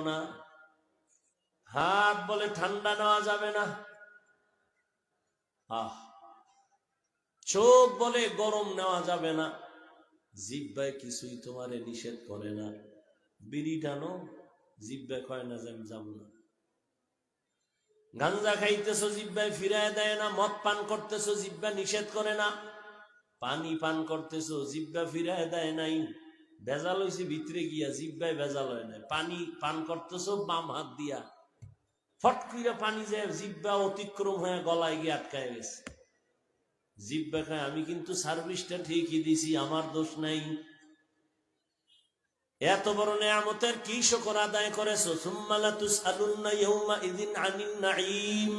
না, হাত বলে ঠান্ডা নেওয়া যাবে না, চোখ বলে গরম নেওয়া যাবে না, জিহ্বায় কিছুই তোমারে নিষেধ করে না। বিড়ি টানো, জিহ্বায় কয় না যে আমি যাবো না। গাঞ্জা খাইতেছো, জিহ্বায় ফিরায় দেয় না। মদ পান করতেছো, জিহ্বা নিষেধ করে না। পানি পান করতেছো, জিহ্বা ফিরায় দেয় নাই। ভেজাল হয়েছে ভিতরে গিয়া, জিহ্বায় ভেজাল হয় নাই। পানি পান করতেছো বাম হাত দিয়া, ফট কইরা পানি যায় জিহ্বা অতিক্রম হয়ে গলায় গিয়ে আটকায় গেছে। জিহ্বা খায় আমি কিন্তু সার্ভিসটা ঠিকই দিছি, আমার দোষ নাই। এত বড় নেয়ামতের কি শুকর আদায় করেছো? সুম্মা লাতুসআলুন্না ইয়াওমা ইযিন আনিন নাঈম।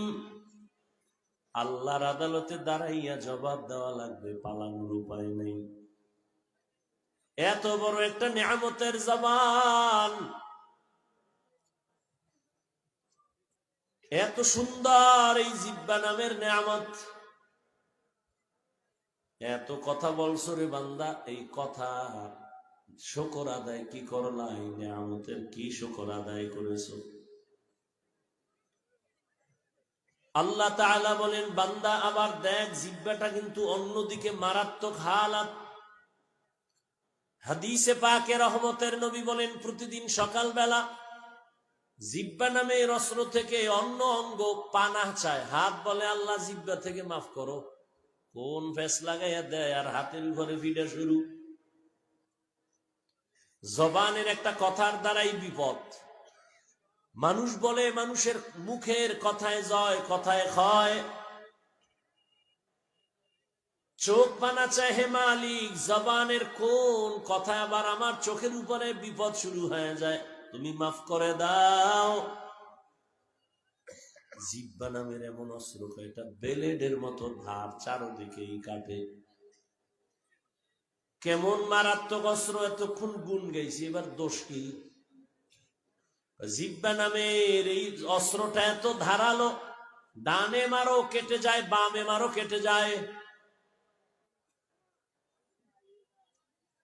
আল্লাহর আদালতে দাঁড়াইয়া জবাব দেওয়া লাগবে, পালানোর উপায় নেই। এত বড় একটা নেয়ামতের জবান, এত সুন্দর এই জিহ্বা নামের নেয়ামত। এত কথা বলছো রে বান্দা, এই কথা শুকর আদায় কি করলা? এই নেয়ামতের কি শুকর আদায় করেছো? আল্লাহ তাআলা বলেন, বান্দা আবার দেখ, জিহ্বাটা কিন্তু অন্যদিকে মারাত্মক হালাত। হাদিসে পাকে রহমতের নবী বলেন, প্রতিদিন সকালবেলা জিহ্বা নামের অস্ত্র থেকে অন্য অঙ্গ পানাহ চায়। হাত বলে আল্লাহ জিহ্বা থেকে মাফ করো, কোন ফেস লাগাইয়া দেয় আর হাতের উপরে ফিডা শুরু। জবানের একটা কথার দ্বারাই বিপদ। মানুষ বলে মানুষের মুখের কথায় জয়, কথায় ক্ষয়। চোখ বানা চায় হে মালিক, জবানের কোন কথায় আবার আমার চোখের উপরে বিপদ শুরু হয়ে যায়, তুমি মাফ করে দাও। জিহ্বা নামের এমন অস্ত্র, এটা ব্লেডের মতো ধার, চারদিকেই কাটে। কেমন মারাত্মক অস্ত্র, এতক্ষণ গুণ গাইছি, এবার দোষ কি? জিহ্বা নামের এই অস্ত্রটা এত ধারালো, ডানে মারো কেটে যায়, বামে মারো কেটে যায়।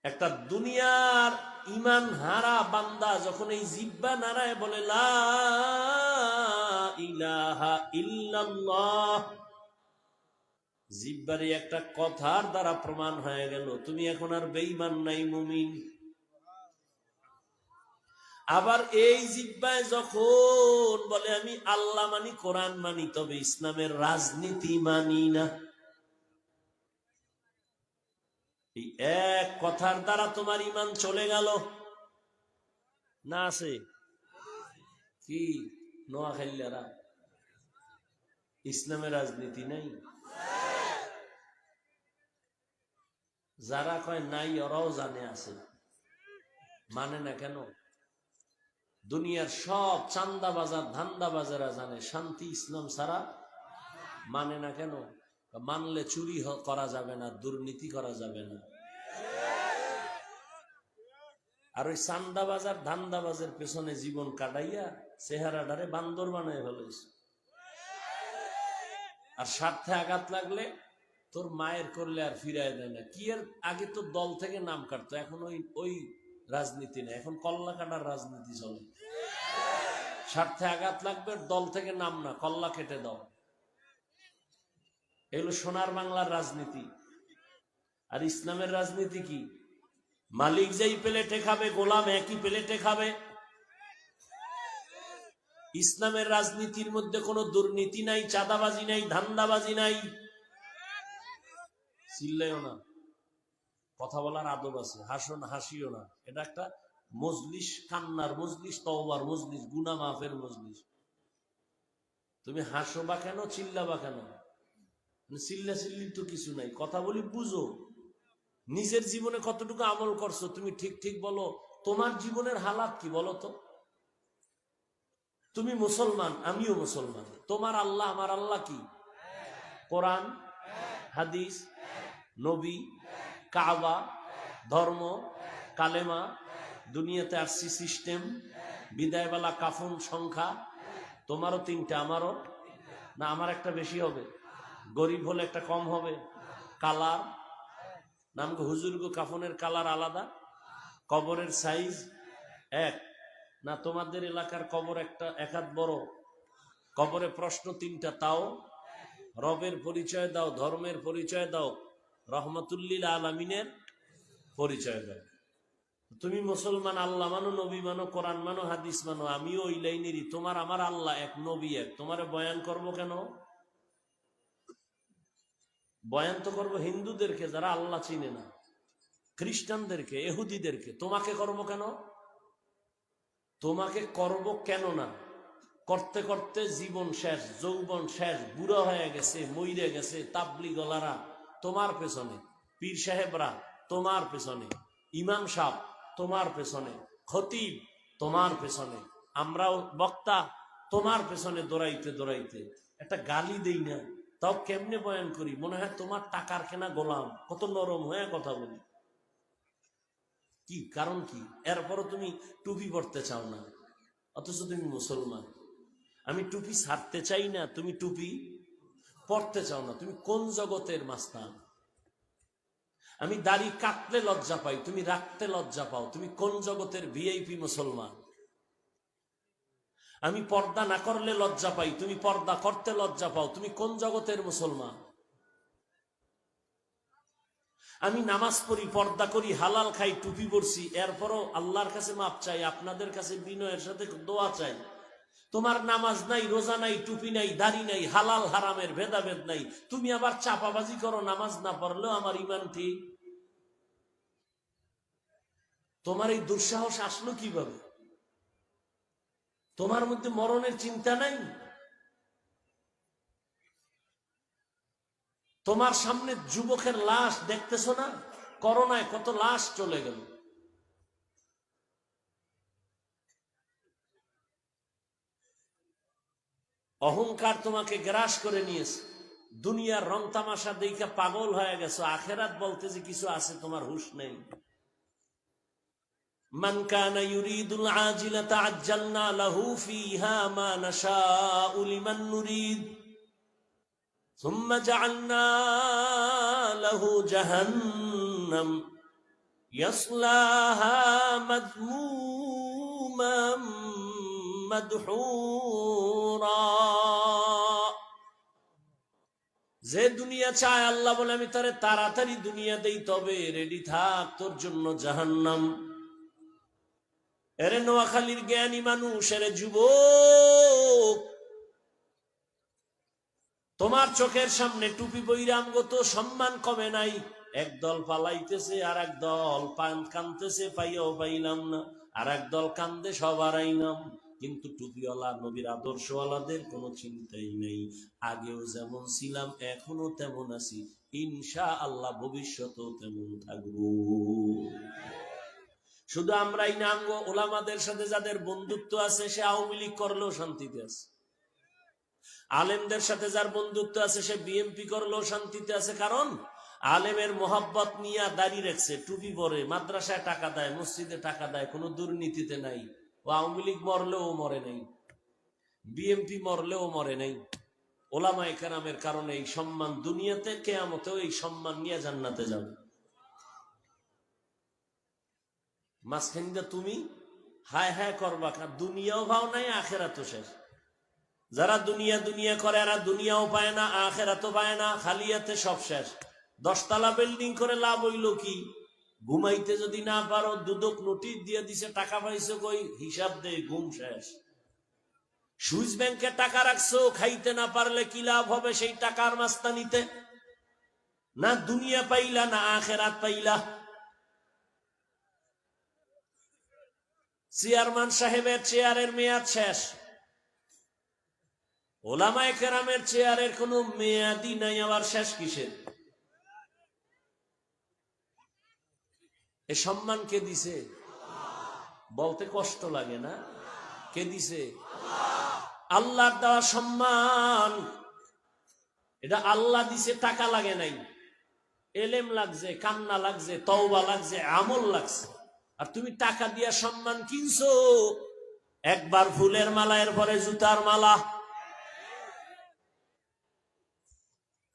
একটা দুনিয়ার ইমান হারা বান্দা যখন এই জিহ্বা নারায় বলে লা ইলাহা ইল্লাল্লাহ, জিহ্বার একটা কথার দ্বারা প্রমাণ হয়ে গেল তুমি এখন আর বেঈমান নাই, মুমিন। আবার এই জিহ্বায় যখন বলে আমি আল্লাহ মানি, কোরআন মানি, তবে ইসলামের রাজনীতি মানি না, এই এক কথার দ্বারা তোমার ইমান চলে গেল না? আছে কি নোয়াখালীরা ইসলামের রাজনীতি নাই? যারা কয় নাই ওরাও জানে আছে, মানে না কেন? দুনিয়ার সব চান্দা বাজার ধান্দা বাজারা জানে শান্তি ইসলাম ছাড়া, মানে না কেন? মানলে চুরি করা যাবে না, দুর্নীতি করা যাবে না। আর ওই চান্দা বাজার ধান্দা বাজার পেছনে জীবন কাটাইয়া চেহারাটারে বান্দর বানায় ফেলেছে। আর স্বার্থে আঘাত লাগলে তোর মায়ের করলে আর ফিরায় দেয় না। কি এর আগে তো দল থেকে নাম কাটতো, এখন ওই রাজনীতি নেই, এখন কল্লা কাটার রাজনীতি চলে। স্বার্থে আঘাত লাগবে, দল থেকে নাম না, কল্লা কেটে দাও। এগুলো সোনার বাংলার রাজনীতি। আর ইসলামের রাজনীতি কি? মালিক যেই প্লেটে খাবে, গোলাম একই প্লেটে খাবে। ইসলামের রাজনীতির মধ্যে কোনো দুর্নীতি নাই, চাঁদাবাজি নাই, ধান্দাবাজি নাই। চিল্লাইও না, কথা বলার আদব আছে, হাসো না, হাসিও না। এটা একটা মজলিস, কান্নার মজলিস, তওবার মজলিস, গুনাহ মাফের মজলিস। তুমি হাসো বা কেন, চিল্লা বা কেন? চিল্লা চিল্লির তো কিছু নাই, কথা বলি বুঝো। নিজের জীবনে কতটুকু আমল করছো তুমি ঠিক ঠিক বলো। তোমার জীবনের হালাত কি বলো তো? তুমি মুসলমান, আমিও মুসলমান, তোমার আল্লাহ আমার আল্লাহ কি? কোরআন, হাদিস, নবী, কাবা, ধর্ম, কালেমা, দুনিয়াতে আসছি সিস্টেম, বিদায়বেলা কাফন সংখ্যা। তোমারও 3টা, আমারও না? আমার একটা বেশি হবে, গরিব হলে একটা কম হবে। কালার, নামকে হুজুর গো, কাফনের কালার আলাদা, কবরের সাইজ এক, না তোমাদের এলাকার কবর একটা এক হাত বড়, কবরে প্রশ্ন তিনটা, তাও রবের পরিচয় দাও, ধর্মের পরিচয় দাও, রহমতুল্লিল আলামিনের পরিচয় দাও। তুমি মুসলমান, আল্লাহ মানো, নবী মানো, কোরআন মানো, হাদিস মানো, আমিও ওই লাইনেরই। তোমার আমার আল্লাহ এক, নবী এক, তোমারে বয়ান করব কেন? বয়ান তো করবো হিন্দুদেরকে যারা আল্লাহ চিনে না, খ্রিস্টানদেরকে, ইহুদিদেরকে। তোমাকে করব কেন? তোমাকে করব কেন না? করতে করতে জীবন শেষ, যৌবন শেষ, বুড়া হয়ে গেছে, মইরে গেছে তাবলিগলারা তোমার পেছনে, পীর সাহেবরা তোমার পেছনে, ইমাম সাহেব তোমার পেছনে, খতিব তোমার পেছনে, আমরাও বক্তা তোমার পেছনে দৌড়াইতে দৌড়াইতে একটা গালি দেই না, তাও কেমনে বয়ান করি, মনে হয় তোমার টাকার কেনা গোলাম, কত নরম হয়ে কথা বলি। কি কারণ কি? এরপরও তুমি টুপি পরতে চাও না, অথচ তুমি মুসলমান। আমি টুপি ছাড়তে চাই না, তুমি টুপি পরতে চাও না। তুমি কোন জগতের মাস্তান? আমি দাড়ি কাটলে লজ্জা পাই, তুমি রাখতে লজ্জা পাও। তুমি কোন জগতের ভিআইপি মুসলমান? আমি পর্দা না করলে লজ্জা পাই, তুমি পর্দা করতে লজ্জা পাও। তুমি কোন জগতের মুসলমান? আমি নামাজ পড়ি, পর্দা করি, হালাল খাই, টুপি পরছি, এরপরও আল্লাহর কাছে মাপ চাই, আপনাদের কাছে বিনয়ের সাথে দোয়া চাই। তোমার নামাজ নাই, রোজা নাই, টুপি নাই, দাড়ি নাই, হালাল হারামের ভেদাভেদ নাই, তুমি আবার চাপাবাজি করো নামাজ না পড়লেও আমার ইমান ঠিক। তোমার এই দুঃসাহস আসলো কিভাবে? তোমার মধ্যে মরণের চিন্তা নাই? তোমার সামনে যুবকের লাশ দেখতেছো না? করোনায় কত লাশ চলে গেল। অহংকার তোমাকে গ্রাস করে নিয়েছে, দুনিয়ার রং তামাশা দেখে পাগল হয়ে গেছো, আখেরাত বলতে যে কিছু আছে তোমার হুঁশ নেই। মান কানা ইউরিদুল আজিলাতা আজ্জালনা লাহু ফিহা মা নাশাউ লিমান নুরিদ সুম্মা জাআলনা লাহু জাহান্নাম ইয়াসলাহা মাযমুমান মাদহুরা। যে দুনিয়া চায়, আল্লাহ বলে আমি তারে তাড়াতাড়ি দুনিয়া দেই, তবে রেডি থাক তোর জন্য জাহান্নাম। এরে নোয়াখালীর জ্ঞানী মানুষ, এরে যুবক, তোমার চোখের সামনে টুপি বইরাম গো তো সম্মান কমে নাই। একদল পালাইতেছে, আর এক দল কানতেছে, পাইয়াও পাইলাম না, আর এক দল কান্দে, সব হারাইলাম। কিন্তু টুপিওয়ালা নবীর আদর্শওয়ালাদের কোনো চিন্তাই নেই। আগেও যেমন ছিলাম এখনো তেমন আছি, ইনশাআল্লাহ ভবিষ্যতেও তেমন থাকবো। শুধু আমরাই না, আঙ্গ ওলামাদের সাথে যাদের বন্ধুত্ব আছে সে আওয়ামী লীগ করলেও শান্তিতে আছে, আলেমদের সাথে যার বন্ধুত্ব আছে সে বিএনপি করলেও শান্তিতে আছে। কারণ আলেমের মোহাব্বত নিয়ে দাঁড়িয়ে রাখছে, টুপি পরে, মাদ্রাসায় টাকা দেয়, মসজিদে টাকা দেয়, কোনো দুর্নীতিতে নাই। ও আওয়ামী লীগ মরলেও মরে নাই, বিএনপি মরলেও মরে নাই। ওলামায়ে কেরামের কারণে এই সম্মান দুনিয়াতে, কিয়ামতেও এই সম্মান নিয়ে জান্নাতে যাবে। মাঝখানে তুমি হায় হায় করবা, দুনিয়াও ভাও নাই, আখেরাতও শেষ। যারা দুনিয়া দুনিয়া করে এরা দুনিয়াও পায় না, আখেরাতও পায় না, খালিয়াতে সব শেষ। 10 তলা বিল্ডিং করে লাভ হইল কি? ঘুমাইতে যদি না পারো, দুদক নোটিশ দিয়ে দিছে, টাকা পাইছো কই, হিসাব দে, ঘুম শেষ। সুইস ব্যাংকে টাকা রাখছো, খাইতে না পারলে কি লাভ হবে সেই টাকার মাস্তানিতে? না দুনিয়া পাইলা, না আখেরাত পাইলা। চেয়ারম্যান সাহেবের চেয়ারের মেয়াদ শেষ, ওলামায়ে কেরামের চেয়ারের কোনো মেয়াদই নাই, আবার শেষ কিসের? এ সম্মান কে দিছে? বলতে কষ্ট লাগে না? কে দিছে? আল্লাহর দেওয়া সম্মান। এটা আল্লাহ দিছে, টাকা লাগে নাই, এলেম লাগছে, কান্না লাগছে, তওবা লাগছে, আমল লাগছে। আর তুমি টাকা দিয়া সম্মান কিনছো। একবার ফুলের মালা, এর পরে জুতার মালা,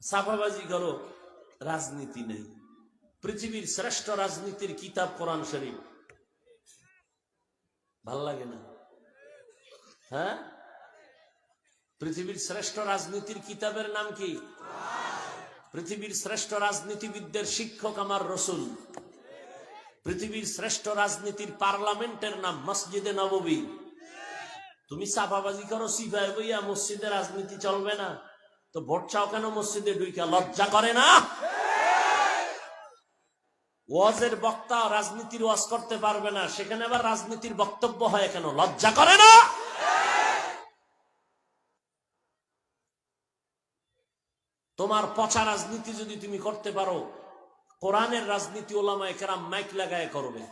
সাফাবাজি করো, রাজনীতি নেই। পৃথিবীর শ্রেষ্ঠ রাজনীতির কিতাব কোরআন শরীফ, ভাল লাগে না? হ্যাঁ, পৃথিবীর শ্রেষ্ঠ রাজনীতির কিতাবের নাম কি? পৃথিবীর শ্রেষ্ঠ রাজনীতিবিদদের শিক্ষক আমার রসুল। পৃথিবীর শ্রেষ্ঠ রাজনীতির পার্লামেন্টের নাম মসজিদে নববী। তুমি চাপাবাজি করো সিপাই বইয়া, মসজিদে রাজনীতি চলবে না? তো ভোট চাও কেন মসজিদে ঢুইকা? লজ্জা করে না? ওয়াজের বক্তা রাজনীতির ওয়াজ করতে পারবে না, সেখানে আবার রাজনীতির বক্তব্য হয় কেন? লজ্জা করে না? তোমার পচা রাজনীতি যদি তুমি করতে পারো, কোরআনের রাজনীতি ওলামায়ে কেরাম মাইক লাগায় করবে।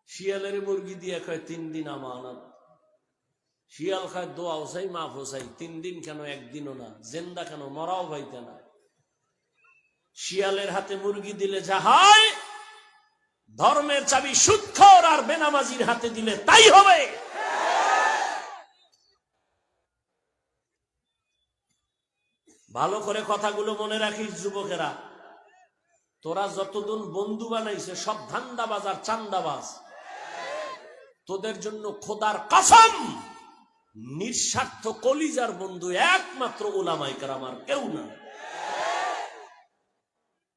শিয়ালের মুরগি দিয়ে খায় 3 দিন আমানত, শিয়াল খায় দোয়া হোসাই মাফ হোসাই, 3 দিন কেন, একদিনও না। জেন্দা কেন, মরাও ভাইতে না। শিয়ালের হাতে মুরগি দিলে যা হয়, ধর্মের চাবি সুদখোর আর বেনামাজির হাতে দিলে তাই হবে। ভালো করে কথাগুলো মনে রাখিস যুবকেরা। তোরা যতদিন বন্ধু বানাইছে সব ধান্দাবাজ আর চান্দাবাজ। তোদের জন্য খোদার কসম, নিঃস্বার্থ কলিজার বন্ধু একমাত্র উলামায়ে কেরাম, আর কেউ না।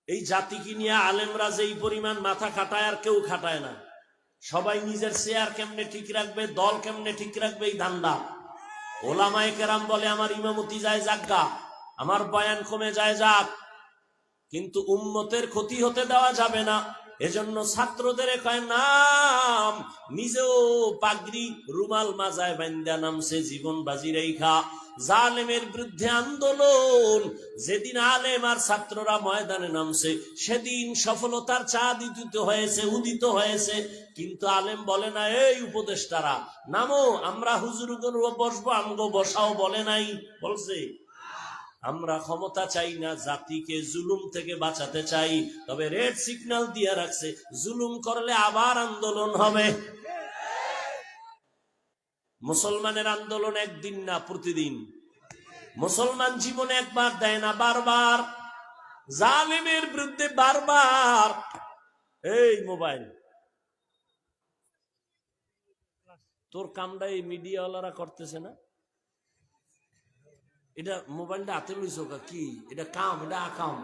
এই জাতিকে নিয়ে আলেমরা যেই পরিমাণ মাথা খাটায় আর কেউ খাটায় না। সবাই নিজের চেয়ার কেমনে ঠিক রাখবে, দল কেমনে ঠিক রাখবে, এই ধান্দা। উলামায়ে কেরাম বলে আমার ইমামতি যায় যাজ্ঞা, আমার বয়ান কমে যায় যাক, কিন্তু উম্মতের ক্ষতি হতে দেওয়া যাবে না। এজন্য ছাত্রদের কয় নাম, নিজেও পাগড়ি রুমাল মাজায় বান্দা নামছে জীবন বাজি রেখা। জালেমের বিরুদ্ধে আন্দোলন, যেদিন আলেম আর ছাত্ররা ময়দানে নামছে সেদিন সফলতার চাঁদ উদিত হয়েছে। কিন্তু আলেম বলে না, এই উপদেষ্টারা নামো, আমরা হুজুরগণ বসবো, আমগো বসাও বলে নাই? বলছে? আমরা ক্ষমতা চাই না, জাতিকে জুলুম থেকে বাঁচাতে চাই। তবে রেড সিগন্যাল দিয়ে রাখছে, জুলুম করলে আবার আন্দোলন হবে। মুসলমানের আন্দোলন একদিন না, প্রতিদিন। মুসলমান জীবনে একবার দেয় না, বারবার। জালিমের বিরুদ্ধে বারবার। এই মোবাইল তোর কামটা এই মিডিয়াওয়ালারা করতেছে না? এটা মোবাইলটা হাতে লইছ কি? এটা কাম, এটা আকাম।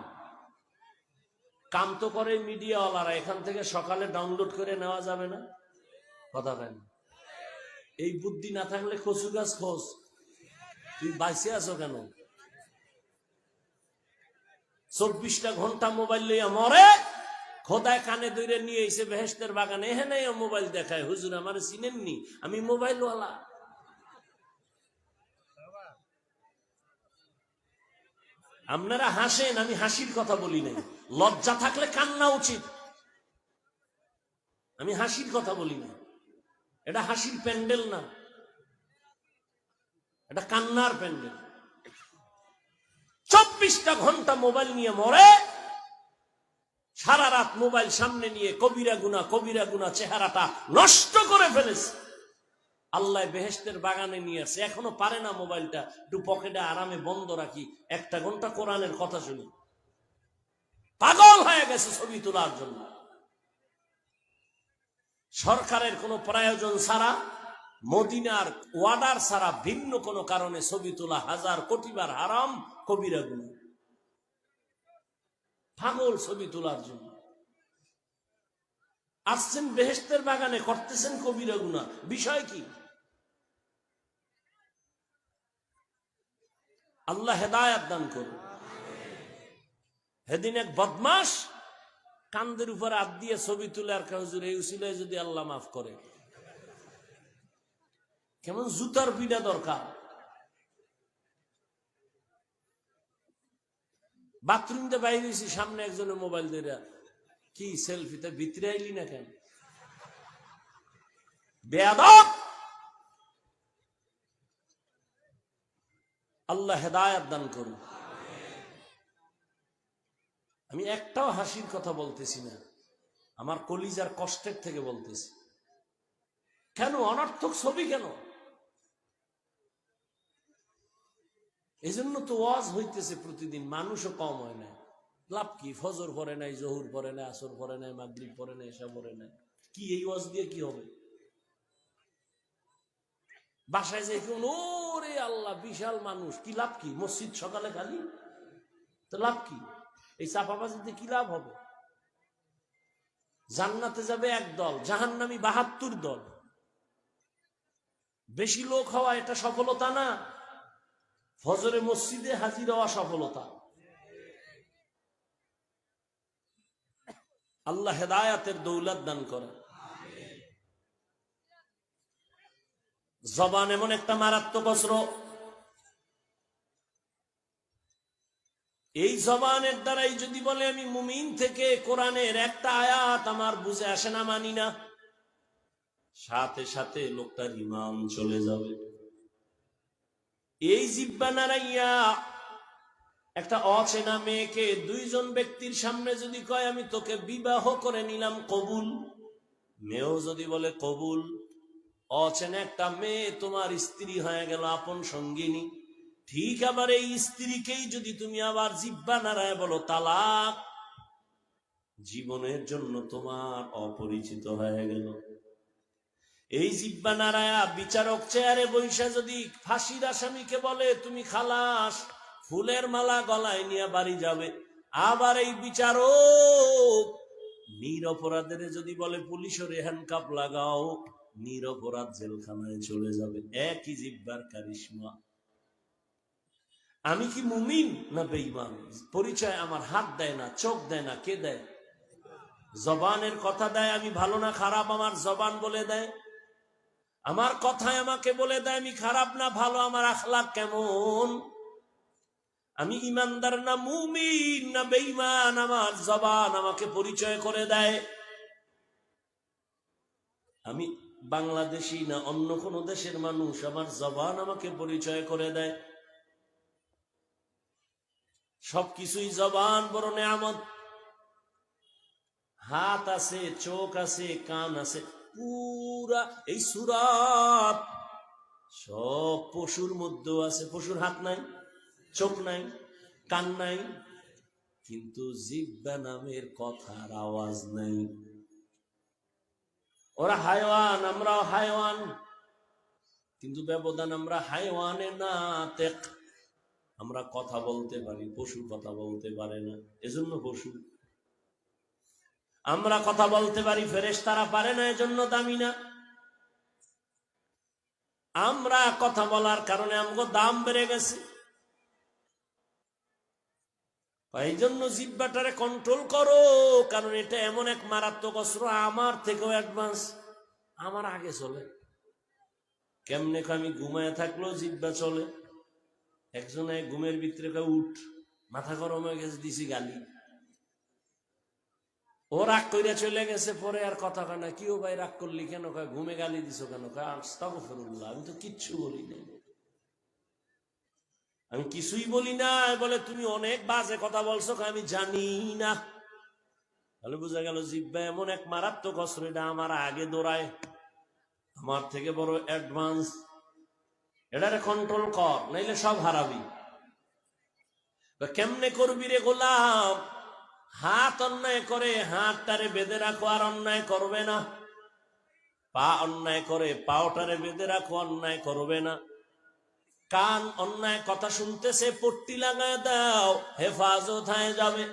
কাম তো করে মিডিয়াওয়ালারা, এখান থেকে সকালে ডাউনলোড করে নেওয়া যাবে না? কথা কেন? এই বুদ্ধি না থাকলে কচু গাছ খোঁজ। তুই বাইসে আছো কেন? 24টা ঘন্টা মোবাইল লইয়া মরে। খোদায় কানে ধরে নিয়ে এসে বেহেশতের বাগানে এখানে মোবাইল দেখায়, হুজুর আমার চিনেননি, আমি মোবাইলওয়ালা। আপনারা হাসেন, আমি হাসির কথা বলি নাই। লজ্জা থাকলে কান্না উচিত। আমি হাসির কথা বলি না। এটা হাসির প্যান্ডেল না, এটা কান্নার প্যান্ডেল। 24টা ঘন্টা মোবাইল নিয়ে মরে, সারা রাত মোবাইল সামনে নিয়ে কবিরা গুনাহ চেহারাটা নষ্ট করে ফেলেছে। আল্লাহ বেহেশতের বাগানে নিয়ে আসছে, এখনো পারে না মোবাইলটা একটু পকেটে আরামে বন্ধ রাখি, 1টা ঘন্টা কোরআনের কথা শুনি। পাগল হয়ে গেছে ছবি তোলার জন্য। সরকারের কোনো প্রয়োজন ছাড়া, মদিনার ওয়ার্ডার ছাড়া ভিন্ন কোনো কারণে ছবি তোলা 1000 কোটিবার হারাম, কবিরা গুনাহ। পাগল ছবি তোলার জন্য। আসছেন বেহেশতের বাগানে, করতেছেন কবিরা গুনাহ, বিষয় কি? আল্লাহ হেদায়েত দান করুন। সেদিন এক বদমাস কান্দের উপর হাত দিয়ে ছবি তুলে আর হুজুর এই উসিলায় যদি আল্লাহ মাফ করে। কেমন জুতার পিড়া দরকার। বাথরুম দিয়ে বাইরে হয়েছি, সামনে একজনের মোবাইল দিয়ে কি সেলফিতে, ভিতরে আইলি না কেন? বেয়াদব। আল্লাহ হেদায়েত দান করুন। আমি একটাও হাসির কথা বলতেছি না, আমার কলিজার কষ্টের থেকে বলতেছি। কেন অনর্থক ছবি কেন? এই জন্য তো ওয়াজ হইতেছে প্রতিদিন, মানুষও কম হয় না। লাভ কি? ফজর পড়ে নাই, জহুর পড়ে নাই, আসর পড়ে নাই, মাগরিব পড়ে নাই, এশা পড়ে নাই, কি এই ওয়াজ দিয়ে কি হবে? বাসায় যে কেউ ওরে আল্লাহ বিশাল মানুষ, কি লাভ কি? মসজিদ সকালে খালি, তো লাভ কি? এই চাপাবাজিতে কি লাভ হবে? জান্নাতে যাবে এক দল, জাহান্নামী ৭২ দল। বেশি লোক হওয়া এটা সফলতা না, ফজরে মসজিদে হাজির হওয়া সফলতা। আল্লাহ হেদায়াতের দৌলত দান করে। জবান এমন একটা মারাত্মক অস্ত্র, এই জবানের দ্বারাই যদি বলে আমি মুমিন থেকে কোরআনের একটা আয়াত আমার বুঝে আসে না, মানি না, সাথে সাথে লোকটার ঈমান চলে যাবে। এই জিহ্বা নাড়াইয়া একটা অচেনা মেয়েকে ২ জন ব্যক্তির সামনে যদি কয় আমি তোকে বিবাহ করে নিলাম, কবুল, মেয়েও যদি বলে কবুল, অচেনা একটা মেয়ে তোমার স্ত্রী হয়ে গেল, আপন সঙ্গিনী। ঠিক আবার এই স্ত্রীকেই যদি তুমি আবার জিহ্বা নাড়ায় বলো তালাক, জীবনের জন্য তোমার অপরিচিত হয়ে গেল। এই জিহ্বা নাড়ায়া বিচারক চেয়ারে বৈশা যদি ফাঁসির আসামিকে বলে তুমি খালাস, ফুলের মালা গলায় নিয়ে বাড়ি যাবে, আবার এই বিচারক নিরপরাধের যদি বলে পুলিশের হ্যান্ডকাপ লাগাও, নিরপরাধ জেলখানায় চলে যাবে। একই জিহ্বার কারিশমা। আমি কি মুমিন না বেঈমান? পরিচয় আমার হাত দেয় না, চোখ দেয় না, কে দেয়? জবানের কথা দেয়। আমি ভালো না খারাপ আমার জবান বলে দেয়। আমার কথায় আমাকে বলে দেয় আমি খারাপ না ভালো, আমার আখলাক কেমন, আমি ইমানদার না মুমিন না বেঈমান, আমার জবান আমাকে পরিচয় করে দেয়। আমি বাংলাদেশি না অন্য কোন দেশের মানুষ, আমার জবান আমাকে পরিচয় করে দেয়। সবকিছুই জবান বড় নেয়ামত। হাত আছে, চোখ আছে, কান আছে, পুরা এই সুরাত সব পশুর মধ্যেও আছে। পশুর হাত নাই, চোখ নাই, কান নাই, কিন্তু জিহ্বা নামের কথার আওয়াজ নাই। ওরা হায়ওয়ান, আমরাও হায়ওয়ান, কিন্তু ব্যবধান আমরা হায়ওয়ানে না তেক। আমরা কথা বলতে পারি, পশু কথা বলতে পারে না, এজন্য পশু। আমরা কথা বলতে পারি, ফেরেশতারা পারে না, এজন্য দামি না। আমরা কথা বলার কারণে আমগো দাম বেড়ে গেছে। এই জন্য জিহ্বাটারে কন্ট্রোল করো, কারণ এটা এমন এক মারাত্মক অস্ত্র, আমার থেকেও অ্যাডভান্স, আমার আগে চলে। কেমনে আমি ঘুমায় থাকলেও জিহ্বা চলে। একজনে ঘুমের ভিতরে উঠ, মাথা গরম হয়ে গেছে, দিছি গালি, ও রাগ কইরা চলে গেছে। পরে আর কথা কয় না, কি ও ভাই রাগ করলি কেন? কয় ঘুমে গালি দিছো কেন? কয় আস্তাগফিরুল্লাহ, আমি তো কিচ্ছু বলি নাই, আমি কিছুই বলি না। বলে তুমি অনেক বাজে কথা বলছো। আমি জানি না। তাহলে বোঝা গেল জিহ্বা এমন এক মারাত্মক অস্ত্র, এটা আমার আগে দৌড়ায়, আমার থেকে বড় অ্যাডভান্স। এটারে কন্ট্রোল কর, নাইলে সব হারাবি। কেমনে করবি রে গোলাম? হাত অন্যায় করে, হাতটারে বেঁধে রাখো, আর অন্যায় করবে না। পা অন্যায় করে, পাওটারে বেঁধে রাখো, অন্যায় করবে না। কান অন্যায় কথা শুনতেছে, পট্টি লাগায় দাও, হেফাজত হয়ে যাবে।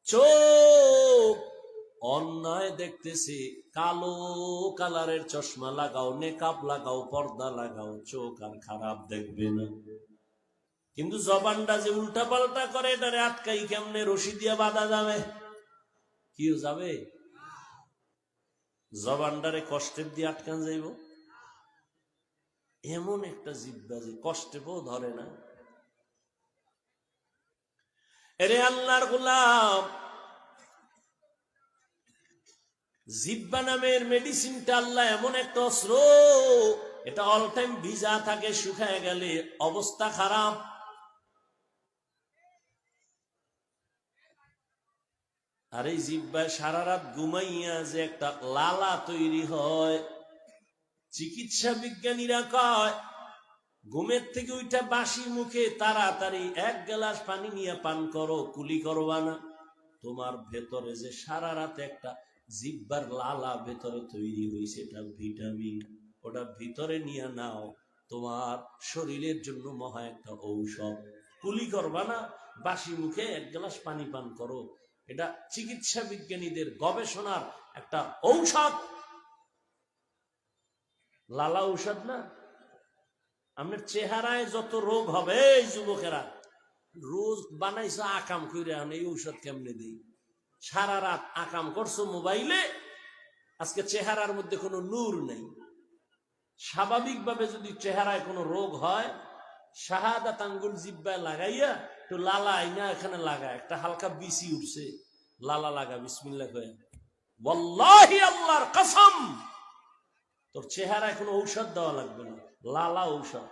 চোখ অন্যায় দেখতেছে, কালো কালারের চশমা লাগাও, নেকাব লাগাও, পর্দা লাগাও, চোখ আর খারাপ দেখবে না। কিন্তু জবানটা যে উল্টা পাল্টা করে, এটারে আটকাই কেমনে? রশি দিয়া বাঁধা যাবে? কি যাবে? জবানটারে কষ্টের দিয়ে আটকান যাইব? এমন একটা জিহ্বা যে কষ্টে পো ধরে না। এরে আল্লাহর গোলাম, জিহ্বা নামের মেডিসিনটা আল্লাহ এমন একটা অস্ত্র, এটা অল টাইম ভিজা থাকে, শুকায় গেলে অবস্থা খারাপ। আর এই জিহ্বায় সারা রাত ঘুমাইয়া যে একটা লালা তৈরি হয়, চিকিৎসা বিজ্ঞানীরা কয় ঘুমের থেকে ওইটা বাসি মুখে তাড়াতাড়ি 1 গ্লাস পানি নিয়ে পান করো, কুলি করবা না। তোমার ভেতরে যে সারা রাতে একটা জিব্বার লালা ভেতরে তৈরি হয়েছে, এটা ভিটামিন, ওটা ভিতরে নিয়ে নাও, তোমার শরীরের জন্য মহা একটা ঔষধ। কুলি করবা না, বাসি মুখে এক গ্লাস পানি পান করো, এটা চিকিৎসা বিজ্ঞানীদের গবেষণার একটা ঔষধ। লালা ঔষধ না? আপনার চেহারায় যত রোগ হবে, এই যুবকেরা রোজ বানাইছো আকাম করে, এই ঔষধ কেমনে দিই? সারা রাত আকাম করছো মোবাইলে, আজকে চেহারার মধ্যে কোনো নূর নেই। স্বাভাবিকভাবে যদি চেহারায় কোনো রোগ হয়, শাহাদাত আঙ্গুল জিব্বায় লাগাইয়া তো লালা আইনা এখানে লাগা, একটা হালকা বিসি উঠছে, লালা লাগা, বিসমিল্লাহ কয়ে, ওয়াল্লাহি আল্লাহর কসম, তোর চেহারায় কোনো ঔষধ দেওয়া লাগবে না, লালা ঔষধ।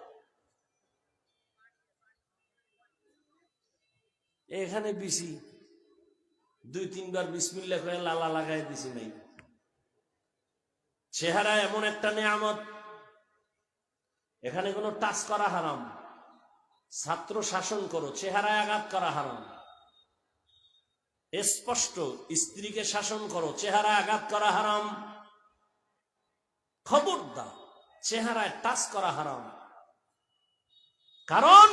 এখানে বিসি 2-3 বার বিসমিল্লাহ করে লালা লাগাই দিছি নাই। চেহারা এমন একটা নেয়ামত, এখানে কোনো টাচ করা হারাম। ছাত্র শাসন করো, চেহারায় আঘাত করা হারাম। স্পষ্ট, স্ত্রীকে শাসন করো, চেহারায় আঘাত করা হারাম। খবরদার, চেহারায় টাচ করা হারাম। কারণ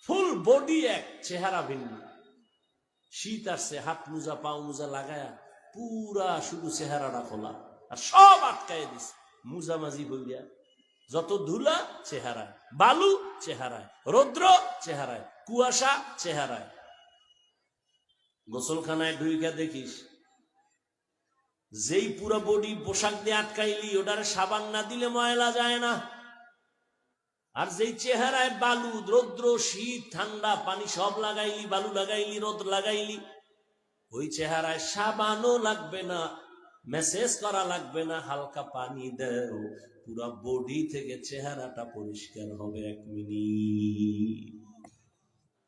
ফুল বডি এক, চেহারা ভিন্ন। শীত আসছে, হাত মোজা পাও মোজা লাগায়া পুরা শুধু চেহারাটা খোলা, আর সব আটকায় দিছে মুজামাজি বইয়া। যত ধুলা চেহারায়, বালু চেহারায়, রৌদ্র চেহারায়, কুয়াশা চেহারায়। গোসলখানায় ঢুইকা দেখিস, যেই পুরো বডি পোশাক দিয়ে আটকাইলি, ওটারে সাবান না দিলে ময়লা যায় না। আর যেই চেহারায় বালু, রৌদ্র, শীত, ঠান্ডা, পানি সব লাগাইলি, বালু লাগাইলি, রোদ লাগাইলি, ওই চেহারায় সাবানও লাগবে না, মেসেজ করা লাগবে না, হালকা পানি দেও, পুরা বডি থেকে চেহারাটা পরিষ্কার হবে 1 মিনিট।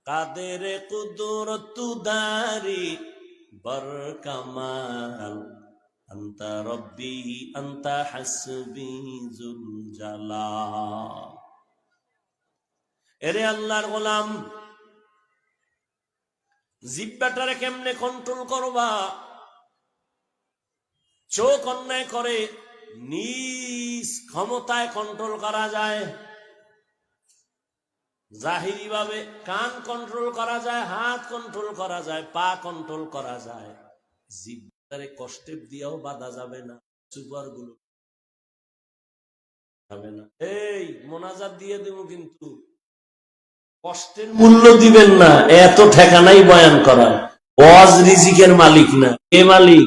কাদের কুদরত দারি বর কামাল, আনতা রব্বি আনতা হাসবি যুল জালাল। এরে আল্লাহর গোলাম, জিহ্বাটারে কেমনে কন্ট্রোল করবা? চোখ অন্যায় করে নিজ ক্ষমতায় কন্ট্রোল করা যায়, জাহিরি ভাবে কান কন্ট্রোল করা যায়, হাত কন্ট্রোল করা যায়, পা কন্ট্রোল করা যায়। জিহ্বাটারে কষ্টের দিয়েও বাধা যাবে না, সুপার গুলো যাবে না। এই মোনাজাত দিয়ে দেব, কিন্তু কষ্টের মূল্য দিবেন না, এত ঠেকানাই বয়ান করা। ওয়াজ রিজিকের মালিক না, কে মালিক?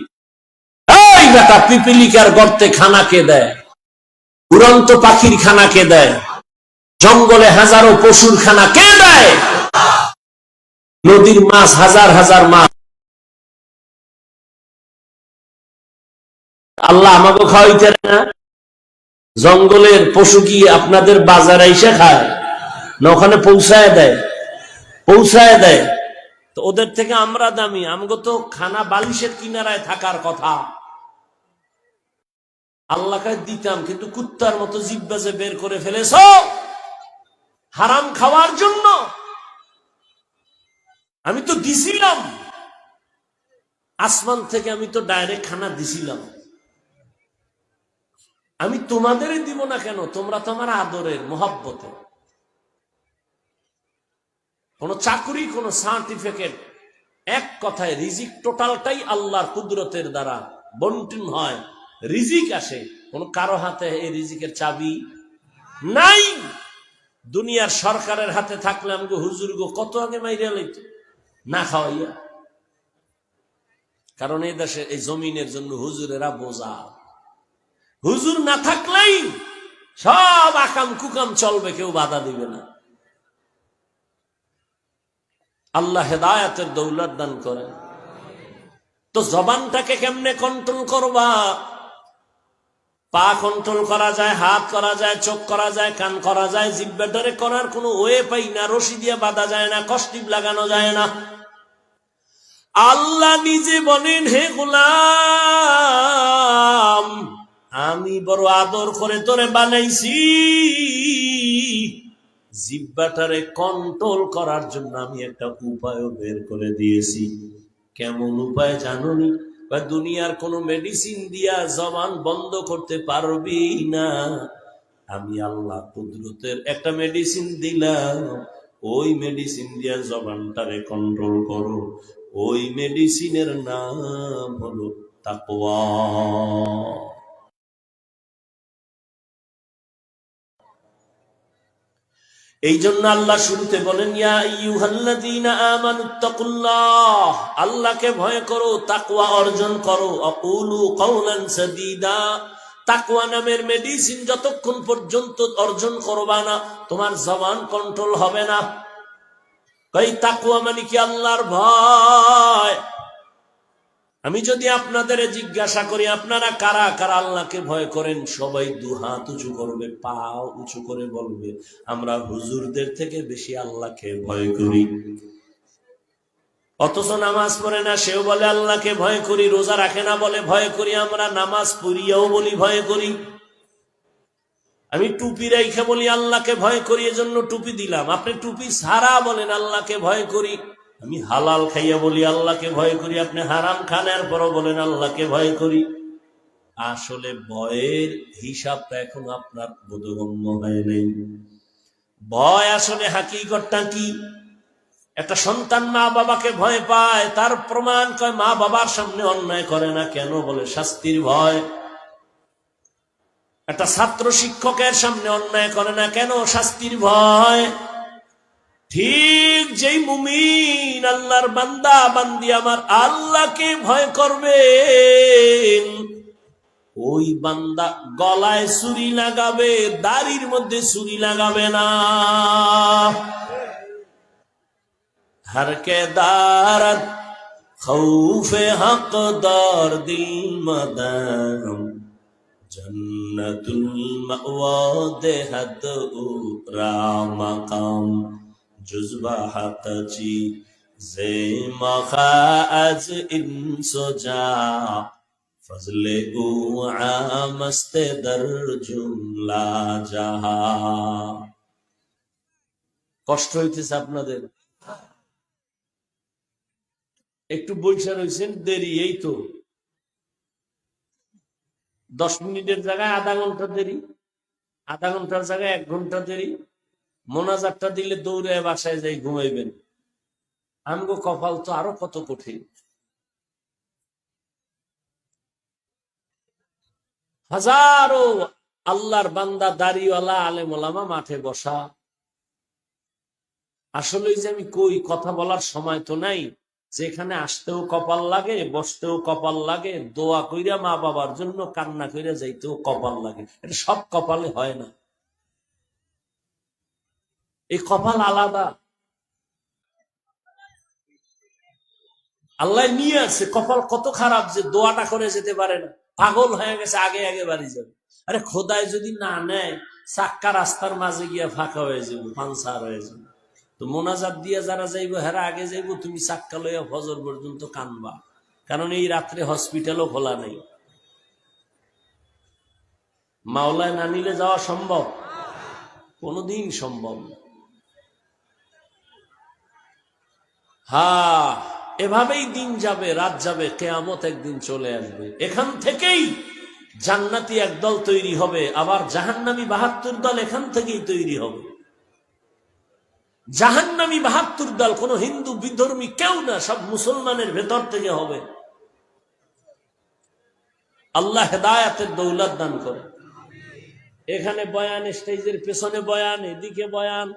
এই বেটা, পিপিলিকার গর্তে খানা কে দেয়? উড়ন্ত পাখির খানা কে দেয়? জঙ্গলে হাজারো পশুর খানা কে দেয়? নদীর মাছ, হাজার হাজার মাছ আল্লাহ আমাকে খাওয়াইতে না? জঙ্গলের পশু কি আপনাদের বাজারে এসে খায় না? ওখানে পৌঁছায় দেয়, পৌঁছায় দেয়। তো ওদের থেকে আমরা দামি, আমগো তো খানা বালিশের কিনারায় থাকার কথা। আল্লাহকে দিতাম, কিন্তু কুত্তার মতো জিহ্বা যে বের করে ফেলেছ হারাম খাওয়ার জন্য। আমি তো দিছিলাম আসমান থেকে, আমি তো ডাইরেক্ট খানা দিছিলাম। আমি তোমাদেরই দিব না কেন? তোমরা তো আমার আদরের, মোহাব্বতের। কোন চাকুরি, কোন সার্টিফিকেট, এক কথায় রিজিক টোটালটাই আল্লাহর কুদরতের দ্বারা বন্টন হয়, রিজিক আসে। কোন কারো হাতে এই রিজিকের চাবি নাই। দুনিয়ার সরকারের হাতে থাকলে আমাকে হুজুর গো কত আগে মাইরা লাইত না খাওয়াইয়া। কারণ এই দেশে, এই জমিনের জন্য হুজুরেরা বোঝা। হুজুর না থাকলেই সব আকাম কুকাম চলবে, কেউ বাধা দিবে না। আল্লাহ হেদায়েতের দৌলত দান করেন। তো জবানটাকে কেমনে কন্ট্রোল করবা? পা কন্ট্রোল করা যায়, হাত করা যায়, চোখ করা যায়, কান করা যায়। জিহ্বাটারে করার কোনো ওয়ে পাই না, রশি দিয়ে বাঁধা যায় না, কষ্টিপ লাগানো যায় না। আল্লাহ নিজে বলেন, হে গোলাম, আমি বড় আদর করে তোরে বানাইছি, জিহ্বাটারে কন্ট্রোল করার জন্য আমি একটা উপায় বের করে দিয়েছি। কেমন উপায় জানোনি? বা দুনিয়ার কোন মেডিসিন দিয়া জবান বন্ধ করতে পারবি না। আমি আল্লাহ কুদরতের একটা মেডিসিন দিলাম, ওই মেডিসিন দিয়া জবানটারে কন্ট্রোল করো। ওই মেডিসিনের নাম হলো তাকওয়া। এই জন্য আল্লাহ শুরুতে বলেন, ইয়া আইয়ুহাল্লাযীনা আমানুত্তাকুল্লাহ, আল্লাহকে ভয় করো, তাকওয়া অর্জন করো। আকুলু কাওলান সাদীদা, তাকওয়া নামের মেডিসিন যতক্ষণ পর্যন্ত অর্জন করবা না, তোমার জবান কন্ট্রোল হবে না। এই তাকওয়া মানে কি? আল্লাহর ভয়। আমি যদি আপনাদের জিজ্ঞাসা করি, আপনারা কারা কারা আল্লাহকে ভয় করেন? সবাই দুহাত উঁচু করবে, পা উঁচু করে বলবে, আমরা হুজুরদের থেকে বেশি আল্লাহকে ভয় করি। অথচ নামাজ পড়ে না, সেও বলে আল্লাহকে ভয় করি। রোজা রাখে না, বলে ভয় করি। আমরা নামাজ পড়িয়াও বলি ভয় করি। আমি টুপি রেখে বলি আল্লাহকে ভয় করি, এজন্য টুপি দিলাম। আপনি টুপি ছাড়া বলেন আল্লাহকে ভয় করি। আমি হালাল খাইয়া বলি আল্লাহকে ভয় করি, আপনি হারাম খানের পরও বলেন আল্লাহকে ভয় করি। আসলে ভয়ের হিসাবটা এখন আপনার বোধগম্য হয় নাই। ভয় আসলে হাকিকতটা কি? একটা সন্তান মা বাবাকে ভয় পায়, তার প্রমাণ কয় মা বাবার সামনে অন্যায় করে না। কেন? বলে শাস্তির ভয়। একটা ছাত্র শিক্ষকের সামনে অন্যায় করে না, কেন? শাস্তির ভয়। ঠিক যেই মুমিন আল্লাহর বান্দা বান্দি আমার আল্লাহকে ভয় করবে, ওই বান্দা গলায় ছুরি লাগাবে, দাড়ির মধ্যে ছুরি লাগাবে না। হরকে দারত খৌফে হক দর দিল মদাম, জন্নতুল মাওয়া দেহদ উরা মাকাম, জুজবা হাতচি জে মখা আজ ইনসোজা, ফজলে উ আমস্তে দর জুমলা জাহা। কষ্ট হইতেছে আপনাদের? একটু বৈশা রয়েছেন, দেরি। এই তো 10 মিনিটের জায়গায় আধা ঘন্টা দেরি, আধা ঘন্টার জায়গায় 1 ঘন্টা দেরি। মোনাজাতটা দিলে দৌড়ে বাসায় যাই ঘুমাইবেন। আমগো কপাল তো আরো কত কঠিন। হাজারো আল্লাহর বান্দা, দাড়িওয়ালা, আলেম ওলামা মাঠে বসা। আসলে যে আমি কই, কথা বলার সময় তো নাই। যেখানে আসতেও কপাল লাগে, বসতেও কপাল লাগে, দোয়া কইরা মা বাবার জন্য কান্না কইরা যাইতেও কপাল লাগে। এটা সব কপালে হয় না, এই কপাল আলাদা। আল্লাহ নিয়ে আছে। কপাল কত খারাপ যে দোয়াটা করে যেতে পারে না, পাগল হয়ে গেছে, আগে আগে বাড়ি যাবে। আরে খোদায় যদি না নেয়, চাক্কা রাস্তার মাঝে গিয়া ফাঁকা হয়ে যাবো, পাঞ্চার হয়ে যাবে। তো মোনাজাত দিয়া যারা যাইব হেরা আগে যাইব, তুমি চাক্কা লইয়া ফজর পর্যন্ত কানবা। কারণ এই রাত্রে হসপিটালও খোলা নেই। মাওলায় না নিলে যাওয়া সম্ভব? কোনদিন সম্ভব না। হ্যাঁ, এভাবেই দিন যাবে, রাত যাবে, কিয়ামত একদিন চলে আসবে। এখান থেকেই জান্নাতি একদল তৈরি হবে, আবার জাহান্নামী 72 দল এখান থেকেই তৈরি হবে। জাহান্নামী 72 দল কোন হিন্দু বিধর্মী কেউ না, সব মুসলমানের ভেতর থেকে হবে। আল্লাহ হেদায়াতের দৌলত দান করে। এখানে বয়ান, স্টেজের পেছনে বয়ান, এদিকে বয়ান,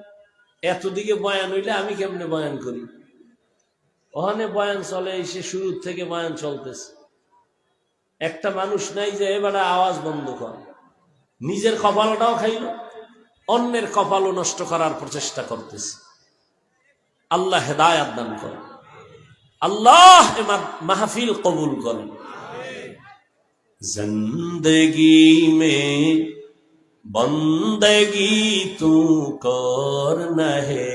এতদিকে বয়ান হইলে আমি কেমনে বয়ান করি? ওখানে বয়ান চলে, এসে শুরু থেকে বয়ান চলতেছে। একটা মানুষ নাই যে এবার আওয়াজ বন্ধ কর। নিজের কপালটাও খাইল, অন্যের কপালও নষ্ট করার প্রচেষ্টা করতেছে। আল্লাহ হেদায়াত দান করেন, আল্লাহ মাহফিল কবুল করেন। জিন্দগি মে বন্দগি তু করনা হে,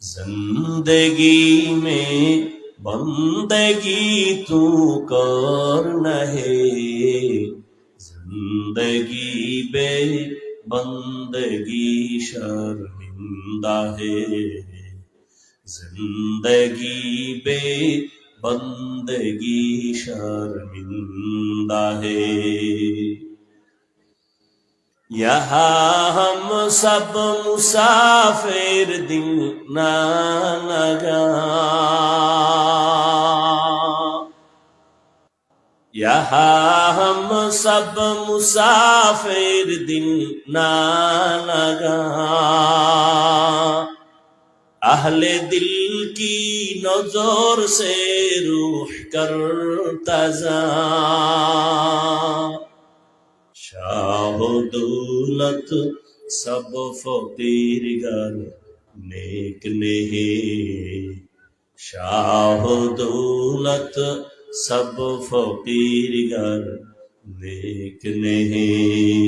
जिंदगी में बंदगी तू करना है, जिंदगी बे बंदगी शर्मिंदा है, जिंदगी बे बंदगी शर्मिंदा है। यहाँ हम सब मुसाफिर दिल ना लगा, यहाँ हम सब मुसाफिर दिल ना लगा, अहले दिल की नजर से रूह करता जा, शाह दौलत सब फकीरगर नेक नहीं, शाह दौलत सब फकीरगर नेक नहीं,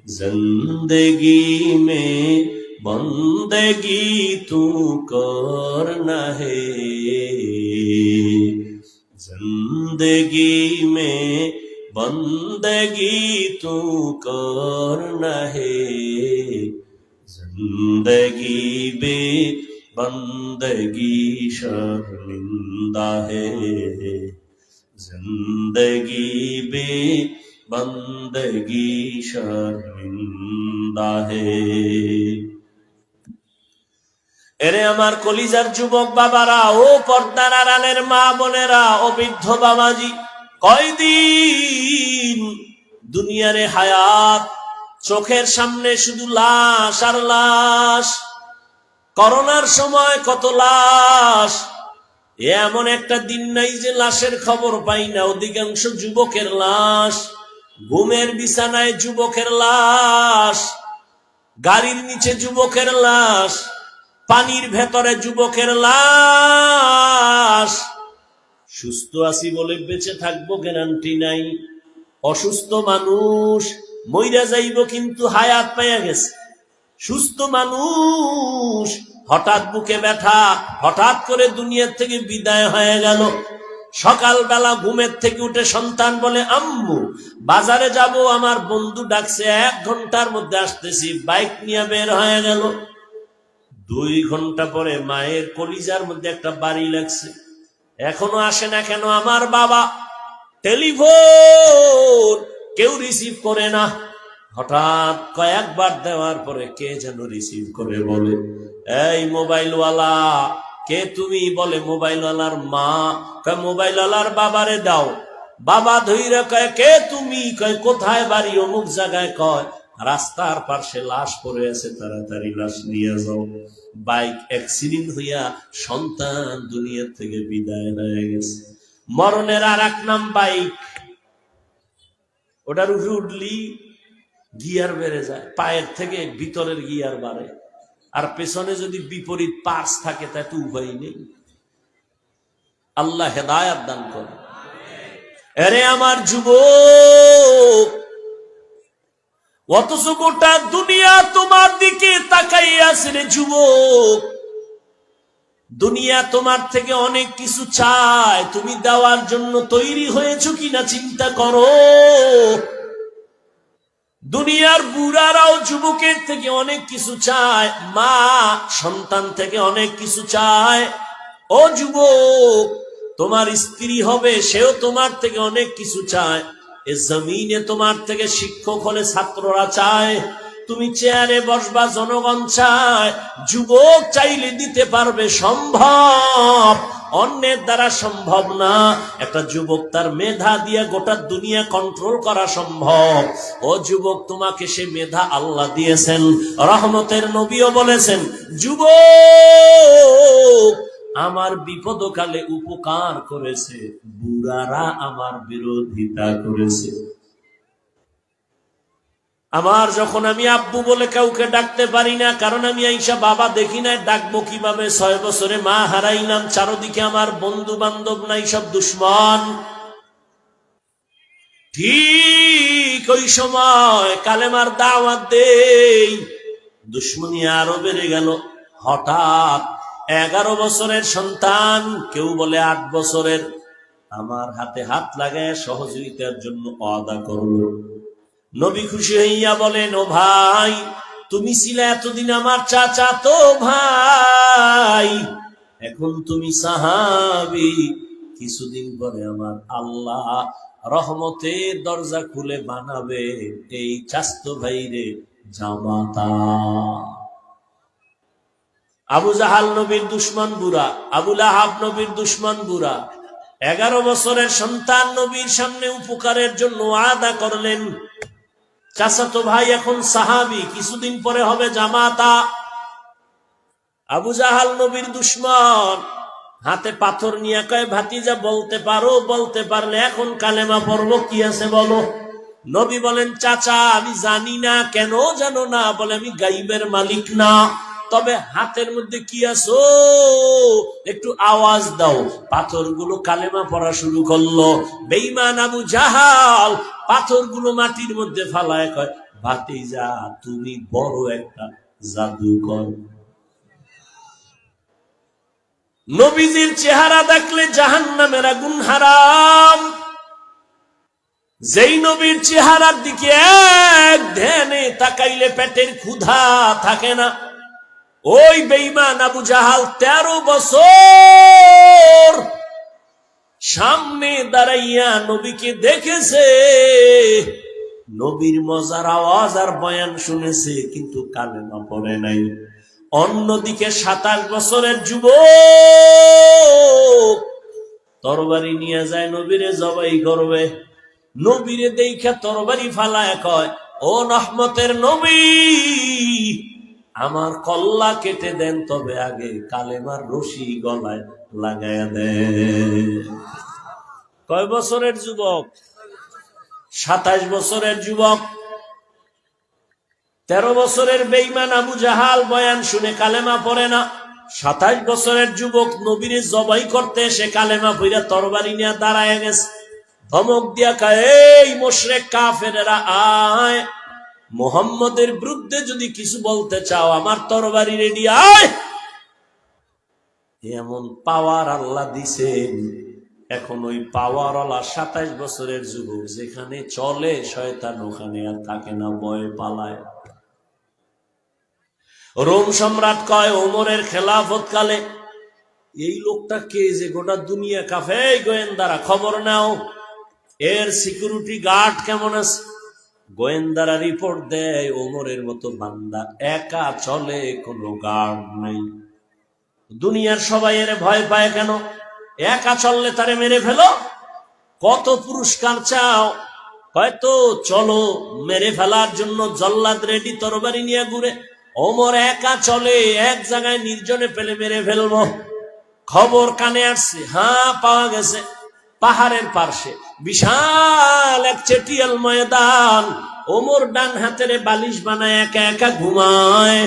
जिंदगी में बंदगी तू करना है, जिंदगी में बंदगी तू करना है, जिंदगी बे बंदगी शर्मिंदा है, जिंदगी बे बंदगी शर्मिंदा है। এরে আমার কলিজার যুবক বাবারা, ও পর্দার আড়ালের মা বোনেরা, ও বৃদ্ধ বাবাজি, কয়দিন দুনিয়ারে হায়াত, চোখের সামনে শুধু লাশ আর লাশ। করোনার সময় কত লাশ, এমন একটা দিন নাই যে লাশের খবর পাই না। অধিকাংশ যুবকের লাশ, ঘুমের বিছানায় যুবকের লাশ, গাড়ির নিচে যুবকের লাশ, পানির ভেতরে যুবকের লাশ। সুস্থ আছি বলে বেঁচে থাকবো গ্যারান্টি নাই। অসুস্থ মানুষ মইরা যাইব কিন্তু হায়াত পাইয়া গেছে। সুস্থ মানুষ হঠাৎ বুকে ব্যথা, হঠাৎ করে দুনিয়ার থেকে বিদায় হয়ে গেল। সকালবেলা ঘুমের থেকে উঠে সন্তান বলে, আম্মু বাজারে যাব, আমার বন্ধু ডাকছে, 1 ঘন্টার মধ্যে আসতেছি, বাইক নিয়ে বের হয়ে গেল। 2 ঘন্টা পরে মায়ের কলিজার মধ্যে একটা বাড়ি লাগছে, এখনো আসে না কেন আমার বাবা? টেলিফোন কেউ রিসিভ করে না। হঠাৎ কয়েকবার দেওয়ার পরে কে যেন রিসিভ করে বলে, এই মোবাইলওয়ালা কে তুমি? বলে মোবাইলওয়ালার মা। কয় মোবাইলওয়ালার বাবারে দাও। বাবা ধইরা কয় কে তুমি? কয় কোথায় বাড়ি? অমুক জায়গায়। কয় রাস্তার পাশে লাশ পড়ে আছে, তাড়াতাড়ি লাশ নিয়ে যাও। বাইক অ্যাক্সিডেন্ট হইয়া সন্তান দুনিয়া থেকে বিদায় হয়ে গেছে। মরণের আর এক নাম বাইক। ওটার উপরে উঠলি গিয়ার বেড়ে যায়, পায়ের থেকে ভিতরের গিয়ার বাড়ে, আর পেছনে যদি বিপরীত পার্স থাকে তা তো উপায় নেই। আল্লাহ হেদায়াত দান করে। আরে আমার যুবক, অথচ গোটা দুনিয়া তোমার দিকে তাকাইয়া আছে রে যুবক। দুনিয়া তোমার থেকে অনেক কিছু চায়, তুমি দেওয়ার জন্য তৈরি হয়েছো কিনা চিন্তা করো। দুনিয়ার বুড়ারাও যুবকের থেকে অনেক কিছু চায়, মা সন্তান থেকে অনেক কিছু চায়। ও যুবক, তোমার স্ত্রী হবে, সেও তোমার থেকে অনেক কিছু চায়। এ জমিনে তোমার থেকে শিক্ষক হলে ছাত্ররা চায়, তুমি চেয়ারে বসবা, জনগণ চায়। যুবক চাইলে দিতে পারবে, সম্ভব, অন্যের দ্বারা সম্ভব না। একটা যুবক তার মেধা দিয়ে গোটা দুনিয়া কন্ট্রোল করা সম্ভব। ও যুবক, তোমাকে সে মেধা আল্লাহ দিয়েছেন। রহমতের নবীও বলেছেন, যুবক আমার বিপদকালে উপকার করেছে, বুড়ারা আমার বিরোধিতা করেছে। আমার যখন আমি আব্বু বলে কাউকে ডাকতে পারি না, কারণ আমি আইসা বাবা দেখি নাই, ডাকবো কিভাবে? 6 বছরে মা হারাইলাম, চারদিকে আমার বন্ধু বান্ধব নাই, সব দুশ্মন। ঠিক ওই সময় কালেমার দাওয়াত দেই, দুশ্মনী আরো বেড়ে গেল। হঠাৎ 11 বছরের সন্তান, কেউ বলে 8 বছরের, আমার হাতে হাত লাগায় সহযোগিতার জন্য ওয়াদা করলো। নবী খুশি হইয়া বলেন, ও ভাই, তুমি ছিলে এতদিন আমার চাচাতো ভাই, এখন তুমি সাহাবী, কিছুদিন পরে আমার আল্লাহ রহমতের দরজা খুলে বানাবে এই চাস্তো ভাইরে জামাতা। আবু জাহাল নবীর দুশ্মন বুড়া, আবু লাহাব নবীর দুশ্মন বুড়া। 11 বছরের সন্তান নবীর সামনে উপকারের জন্য ওয়াদা করলেন। চাচাতো ভাই এখন সাহাবী, কিছুদিন পরে হবে জামাতা। আবু জাহাল নবীর দুশ্মন, হাতে পাথর নিয়ে কয়, ভাতিজা বলতে পারো? বলতে পারলে এখন কালেমা পড়ব, কি আছে বলো। নবী বলেন, চাচা আমি জানি না। কেন জানো না? বলে, আমি গাইবের মালিক না, তবে হাতের মধ্যে কি আছো একটু আওয়াজ দাও। পাথরগুলো কালেমা পড়া শুরু করলো। বেঈমান আবু জাহাল পাথরগুলো মাটির মধ্যে ফালায় কয়, ভাতিজা তুমি বড় একটা জাদুকর। নবীজির চেহারা দেখলে জাহান্নামের আগুন হারাম। যেই নবীর চেহারার দিকে এক ধ্যানে তাকাইলে পেটের ক্ষুধা থাকে না, ওই বেঈমান আবু জাহাল 13 বছর সামনে দাঁড়াইয়া নবীকে দেখেছে, নবীর মজার আওয়াজ আর বয়ান শুনেছে, কিন্তু কালেমা পড়ে নাই। অন্যদিকে 27 বছরের যুবক তরবারি নিয়ে যায় নবীরে জবাই করবে। নবীরে দেখা তরবারি ফালায় কয়, ও রহমতের নবী আমার কল্লা কেটে দেন, তবে আগে কালেমার রশি গলায় লাগায়া দেন। কয় বছরের যুবক? 27 বছরের যুবক। 13 বছরের বেঈমান আবু জাহাল বয়ান শুনে কালেমা পড়ে না। 27 বছরের যুবক নবীরে জবাই করতে এসে কালেমা পড়া তরবারি নিয়ে দাঁড়ায় গেছে। ধমক দিয়া কয়, এই মুশরিক কাফেরেরা, আয় মুহাম্মদের বিরুদ্ধে যদি কিছু বলতে চাও আমার তরবারি রেডি, আয়। এমন পাওয়ার আল্লাহ দিছেন। এখন ওই পাওয়ারওয়ালা 27 বছরের যুবক যেখানে চলে শয়তান ওখানে আর থাকে না, ভয়ে পালায়। রোম সম্রাট কয়, ওমরের খেলাফত কালে এই লোকটা কে যে গোটা দুনিয়া কাফে, এই গোয়েন্দারা খবর নাও এর সিকিউরিটি গার্ড কেমন আছে। গোয়েন্দারা রিপোর্ট দেয়, ওমরের মতো বান্দা একা চলে, কোনো গার্ড নেই। দুনিয়ার সবাই এর ভয় পায় কেন? একা চললে তারে মেরে ফেলো। কত পুরস্কার চাও? হয়তো চলো, মেরে ফেলার জন্য জল্লাদ রেডি তরবারি নিয়ে ঘুরে। ওমর একা চলে, এক জায়গায় নির্জনে পেলে মেরে ফেলবো। খবর কানে আসছে, হ্যাঁ পাওয়া গেছে পাহাড়ের পার্শ্বে বিশাল এক চেটিয়াল ময়দান। ওমর ডান হাতের বালিশ বানায় একা একা ঘুমায়।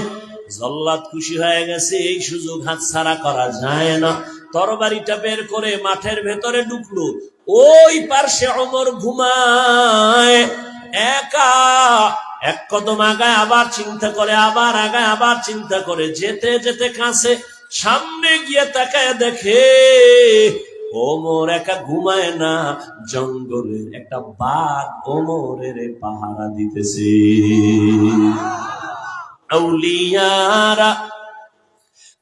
জল্লাদ খুশি হয়ে গেছে, এই সুযোগ হাতছাড়া করা যায় না। তরবারিটা বের করে মাঠের ভেতরে ঢুকলো। ওই পার্শ্বে ওমর ঘুমায় একা। এক কদম আগায় আবার চিন্তা করে, আবার আগায় আবার চিন্তা করে, যেতে যেতে কাছে সামনে গিয়ে তাকায় দেখে ওমর একা ঘুমায় না, জঙ্গলের একটা বাঘ ওমরের পাহারা দিতেছে। আউলিয়ারা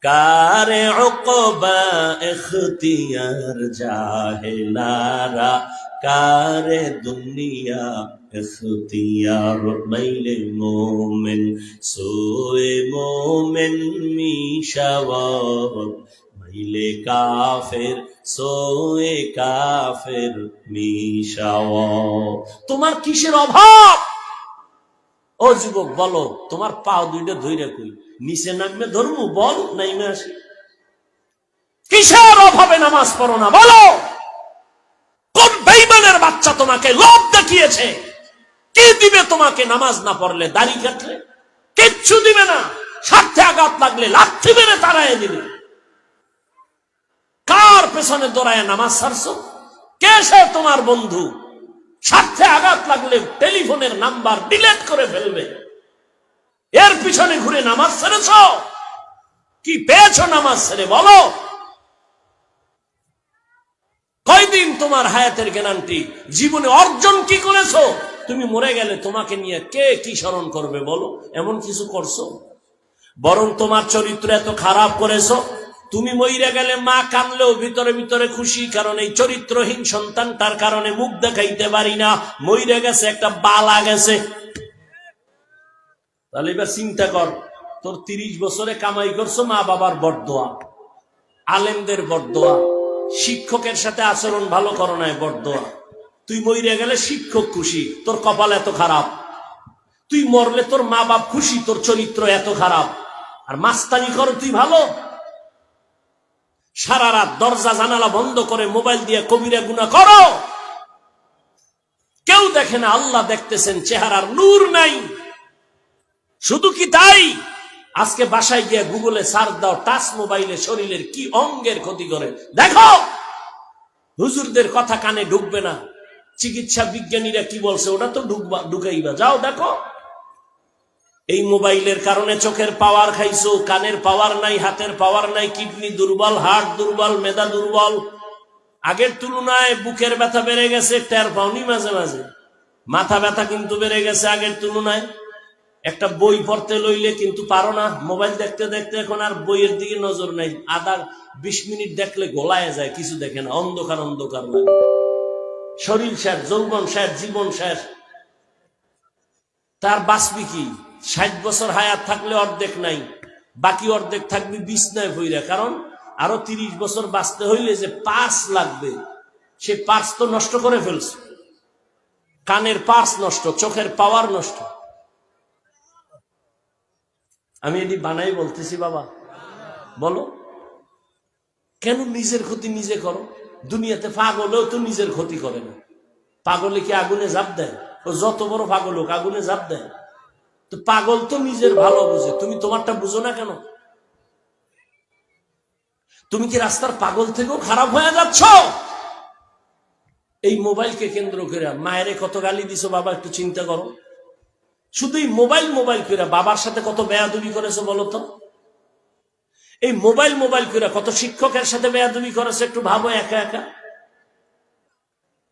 কারে উকবা ইখতিয়ার, জাহেলারা কারে দুনিয়া ইখতিয়ার। মাইলে মোমেন সোয়ে মোমেন মিশাওয়াত, মাইলে কাফের সোয়ে কাফের মিশাওয়াত। তোমার কিসের অভাব? ও যুবক বলো, তোমার পাও দুইটা ধইরা কই, নিচে নামবে ধরবো? বল, নাইমে আসি। কিসের অভাবে নামাজ পড়ো না বলো? কোন বেঈমানের বাচ্চা তোমাকে লোভ দেখিয়েছে? কি দিবে তোমাকে নামাজ না পড়লে, দাড়ি কাটলে? কিচ্ছু দিবে না। স্বার্থে আঘাত লাগলে লাথি মেরে তাড়ায় দিবে। কার পেছনে দৌড়ায় নামাজ ছাড়ছো? কে সে তোমার বন্ধু? স্বার্থে আঘাত লাগলে টেলিফোনের নাম্বার ডিলিট করে ফেলবে। এর পিছনে ঘুরে নামাজ ছেড়েছ? কি পেয়েছো নামাজ ছেড়ে বলো? কয়দিন তোমার হায়াতের গ্যারান্টি? জীবনে অর্জন কি করেছো? তুমি মরে গেলে তোমাকে নিয়ে কে কি স্মরণ করবে বলো? এমন কিছু করছো? বরং তোমার চরিত্র এত খারাপ করেছো, তুমি মইরা গেলে মা কানলেও ভিতরে ভিতরে খুশি, কারণ এই চরিত্রহীন সন্তানটার কারণে মুখ দেখাইতে পারি না, মইরা গেছে, একটা বালা গেছে। তাহলে এবার চিন্তা কর, তোর 30 বছরে কামাই করছো, মা বাবার বরদোয়া, আলেমদের বরদোয়া, শিক্ষকের সাথে আচরণ ভালো করো নাই বরদোয়া, তুই মইরা গেলে শিক্ষক খুশি, তোর কপাল এত খারাপ, তুই মরলে তোর মা বাপ খুশি, তোর চরিত্র এত খারাপ, আর মাস্তানি করো তুই ভালো। সারা রাত দরজা জানালা বন্ধ করে মোবাইল দিয়ে কবিরা গুনাহ করো, কেউ দেখে না, আল্লাহ দেখতেছেন, চেহারার নূর নাই। শুধু কি তাই, আজকে বাসায় গিয়ে গুগলে সার্চ দাও, টাচ মোবাইলে শরীরের কি অঙ্গের ক্ষতি করে দেখো। হুজুরদের কথা কানে ঢুকবে না, চিকিৎসা বিজ্ঞানীরা কি বলছে ওটা তো ঢুকাইবা, যাও দেখো। এই মোবাইলের কারণে চোখের পাওয়ার খাইছো, কানের পাওয়ার নাই, হাতের পাওয়ার নাই, কিডনি দুর্বল, হার্ট দুর্বল, মেধা দুর্বল। আগের তুলনায় বুকের ব্যথা বেড়ে গেছে, টের পাওনি মাঝে মাঝে, মাথা ব্যথা কিন্তু বেড়ে গেছে আগের তুলনায়। একটা বই পড়তে লইলে কিন্তু পারো না, মোবাইল দেখতে দেখতে এখন আর বইয়ের দিকে নজর নাই, 20 মিনিট দেখলে গোলায় যায়, কিছু দেখে না, অন্ধকার অন্ধকার লাগে, শরীর শেষ, যৌবন শেষ, জীবন শেষ। তার বাঁচবি কি? 60 বছর হায়াত থাকলে অর্ধেক নাই, বাকি অর্ধেক থাকবি বিছনায় ভইরা, কারণ আরো 30 বছর বাঁচতে হইলে যে পার্স লাগবে, সে পার্স তো নষ্ট করে ফেলছে, কানের পার্স নষ্ট, চোখের পাওয়ার নষ্ট। আমি এটি বানাই বলতেছি বাবা, বলো কেন নিজের ক্ষতি নিজে করো? দুনিয়াতে পাগলেও তো নিজের ক্ষতি করে না, পাগলে কি আগুনে ঝাঁপ দেয়? ও যত বড় পাগল হোক আগুনে ঝাঁপ দেয়? তো পাগল তো নিজের ভালো বুঝে, তুমি তোমারটা বুঝো না কেন? তুমি কি রাস্তার পাগল থেকেও খারাপ হয়ে যাচ্ছ? এই মোবাইলকে কেন্দ্র করে মায়েরে কত গালি দিছো বাবা, একটু চিন্তা করো। শুধু এই মোবাইল মোবাইল করে বাবার সাথে কত বেয়াদবি করেছো বলো তো? এই মোবাইল মোবাইল করে কত শিক্ষকের সাথে বেয়াদবি করেছো, একটু ভাবো একা একা।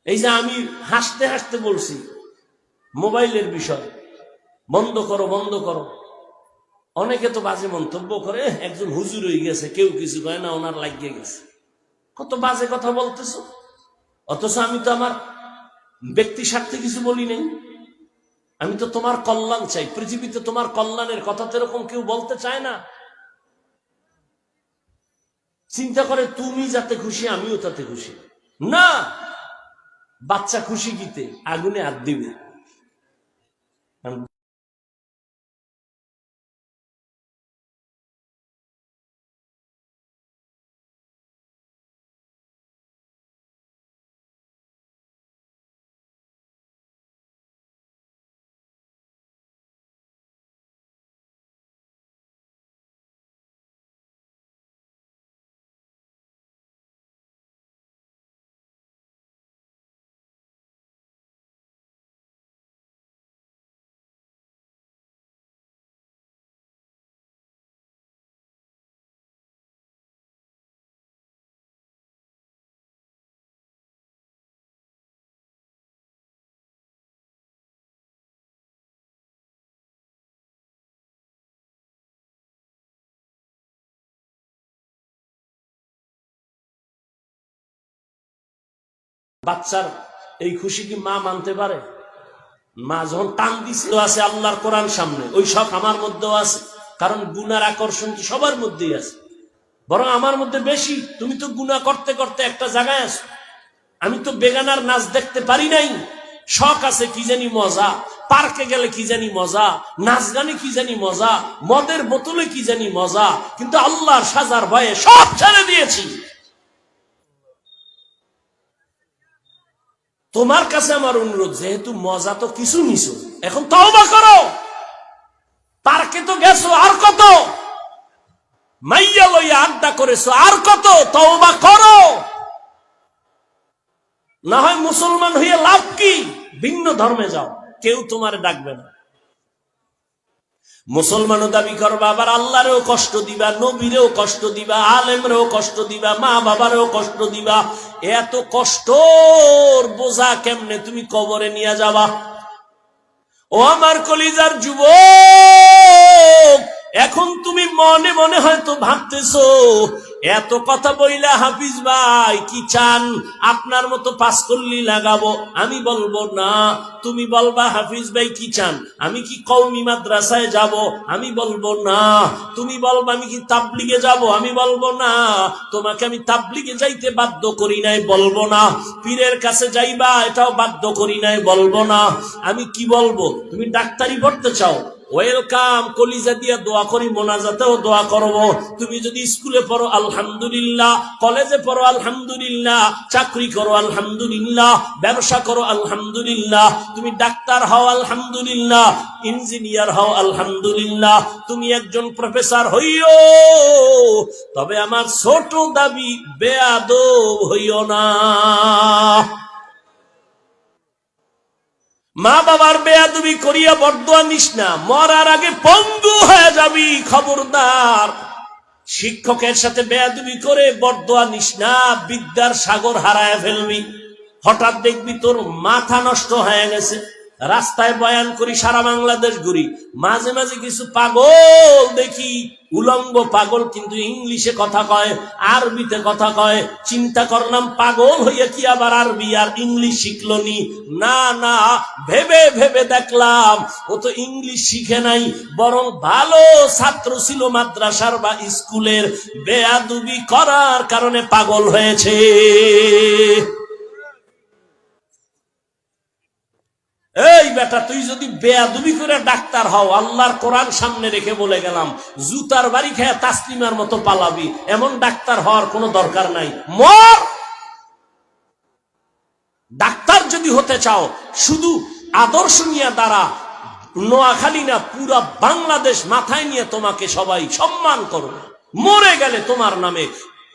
এই যে আমি হাসতে হাসতে বলছি মোবাইলের বিষয়, বন্ধ করো বন্ধ করো। অনেকে তো বাজে মন্তব্য করে, একজন হুজুর হয়ে গেছে, কেউ কিছু কয় না, ওনার লাগিয়ে গেছে, কত বাজে কথা বলতেছো। অথচ আমি তো আমার ব্যক্তি স্বার্থে কিছু বলি নাই, আমি তো তোমার কল্যাণ চাই, পৃথিবীতে তোমার কল্যাণের কথা তো এরকম কেউ বলতে চায় না। চিন্তা করে তুমি যাতে খুশি আমিও তাতে খুশি না। বাচ্চা খুশি গীতে আগুনে হাত দিবে, বাচ্চার এই খুশি কি মা মানতে পারে? মা যখন টান দিছে আছে আল্লাহর কোরআন সামনে, ওই শখ আমার মধ্যেও আছে, কারণ গুনার আকর্ষণ তো সবার মধ্যেই আছে, বরং আমার মধ্যে বেশি। তুমি তো গুনাহ করতে করতে একটা জায়গায় আছো, আমি তো বেগানার নাচ দেখতে পারি নাই। শখ আছে কি জানি মজা, পার্কে গেলে কি জানি মজা, নাচ গানে কি জানি মজা, মদের বোতলে কি জানি মজা, কিন্তু আল্লাহর সাজার ভয়ে সব ছেড়ে দিয়েছি। তোমার কাছে আমার অনুরোধ, যেহেতু মজা তো কিছু নিছো, এখন তওবা করো। পার্কে তো গেছো, আর কত? মাইয়া লইয়া আড্ডা করেছো, আর কত? তওবা করো। না হয় মুসলমান হইয়া লাভ কি? ভিন্ন ধর্মে যাও, কেউ তোমারে ডাকবে না। মুসলমানও দাবি করবা, আবার আল্লাহরেও কষ্ট দিবা, নবীরেও কষ্ট দিবা, আলেমরেও কষ্ট দিবা, মা বাবারেও কষ্ট দিবা। এত কষ্টর বোঝা কেমনে তুমি কবরে নিয়ে যাবা? ও আমার কলিজার যুবক, এখন তুমি মনে মনে হয়তো ভাবতেছো এত কথা বইলা হাফিজ ভাই কি চান? আপনার মতো পাস করলি লাগাবো? আমি বলবো না। তুমি বলবা হাফিজ ভাই কি চান? আমি কি কওমি মাদ্রাসায় যাব? আমি বলবো না। তুমি বলবা আমি কি তাবলিগে যাব? আমি বলবো না। তোমাকে আমি তাবলিগে যাইতে বাধ্য করি নাই, বলবো না। পীরের কাছে যাইবা, এটাও বাধ্য করি নাই, বলবো না। আমি কি বলবো? তুমি ডাক্তারি পড়তে চাও, ওয়েলকাম, কলিজা দিয়া দোয়া করি, মোনাজাতেও দোয়া করব। তুমি যদি স্কুলে পড়ো আলহামদুলিল্লাহ, কলেজে পড়ো আলহামদুলিল্লাহ, চাকরি করো আলহামদুলিল্লাহ, ব্যবসা করো আলহামদুলিল্লাহ, তুমি ডাক্তার হও আলহামদুলিল্লাহ, ইঞ্জিনিয়ার হও আলহামদুলিল্লাহ, তুমি একজন প্রফেসর হইও, তবে আমার ছোট দাবি বেয়াদব হইও না। মা বাবার বেয়াদবি করিয়া বরদোয়া নিস না, মরার আগে পঙ্গু হয়ে যাবি, খবরদার। শিক্ষকের সাথে বেয়াদবি করে বরদোয়া নিস না, বিদ্যার সাগর হারায় ফেলবি। হঠাৎ দেখবি তোর মাথা নষ্ট হয়ে গেছে। রাস্তায় বয়ান করি, সারা বাংলাদেশ ঘুরি, মাঝে মাঝে কিছু পাগল দেখি, উলঙ্গ পাগল, কিন্তু ইংলিশে কথা কয়, আরবিতে কথা কয়। চিন্তা করলাম পাগল হইয়া কি আবার আরবি আর ইংলিশ শিখলো নি? না না, ভেবে ভেবে দেখলাম ও তো ইংলিশ শিখে নাই, বরং ভালো ছাত্র ছিল মাদ্রাসার বা স্কুলের, বেয়াদবি করার কারণে পাগল হয়েছে। এই বেটা, তুই যদি বেয়াদবি করে ডাক্তার হও, আল্লাহর কোরআন সামনে রেখে বলে গেলাম, জুতার বাড়ি খেয়ে তাসলিমার মতো পালাবি। এমন ডাক্তার হওয়ার কোনো দরকার নাই, মর। ডাক্তার যদি হতে চাও, শুধু আদর্শ নিয়ে দাঁড়া। নোয়াখালী না, পুরা বাংলাদেশ মাথায় নিয়ে তোমাকে সবাই সম্মান করবে। মরে গেলে তোমার নামে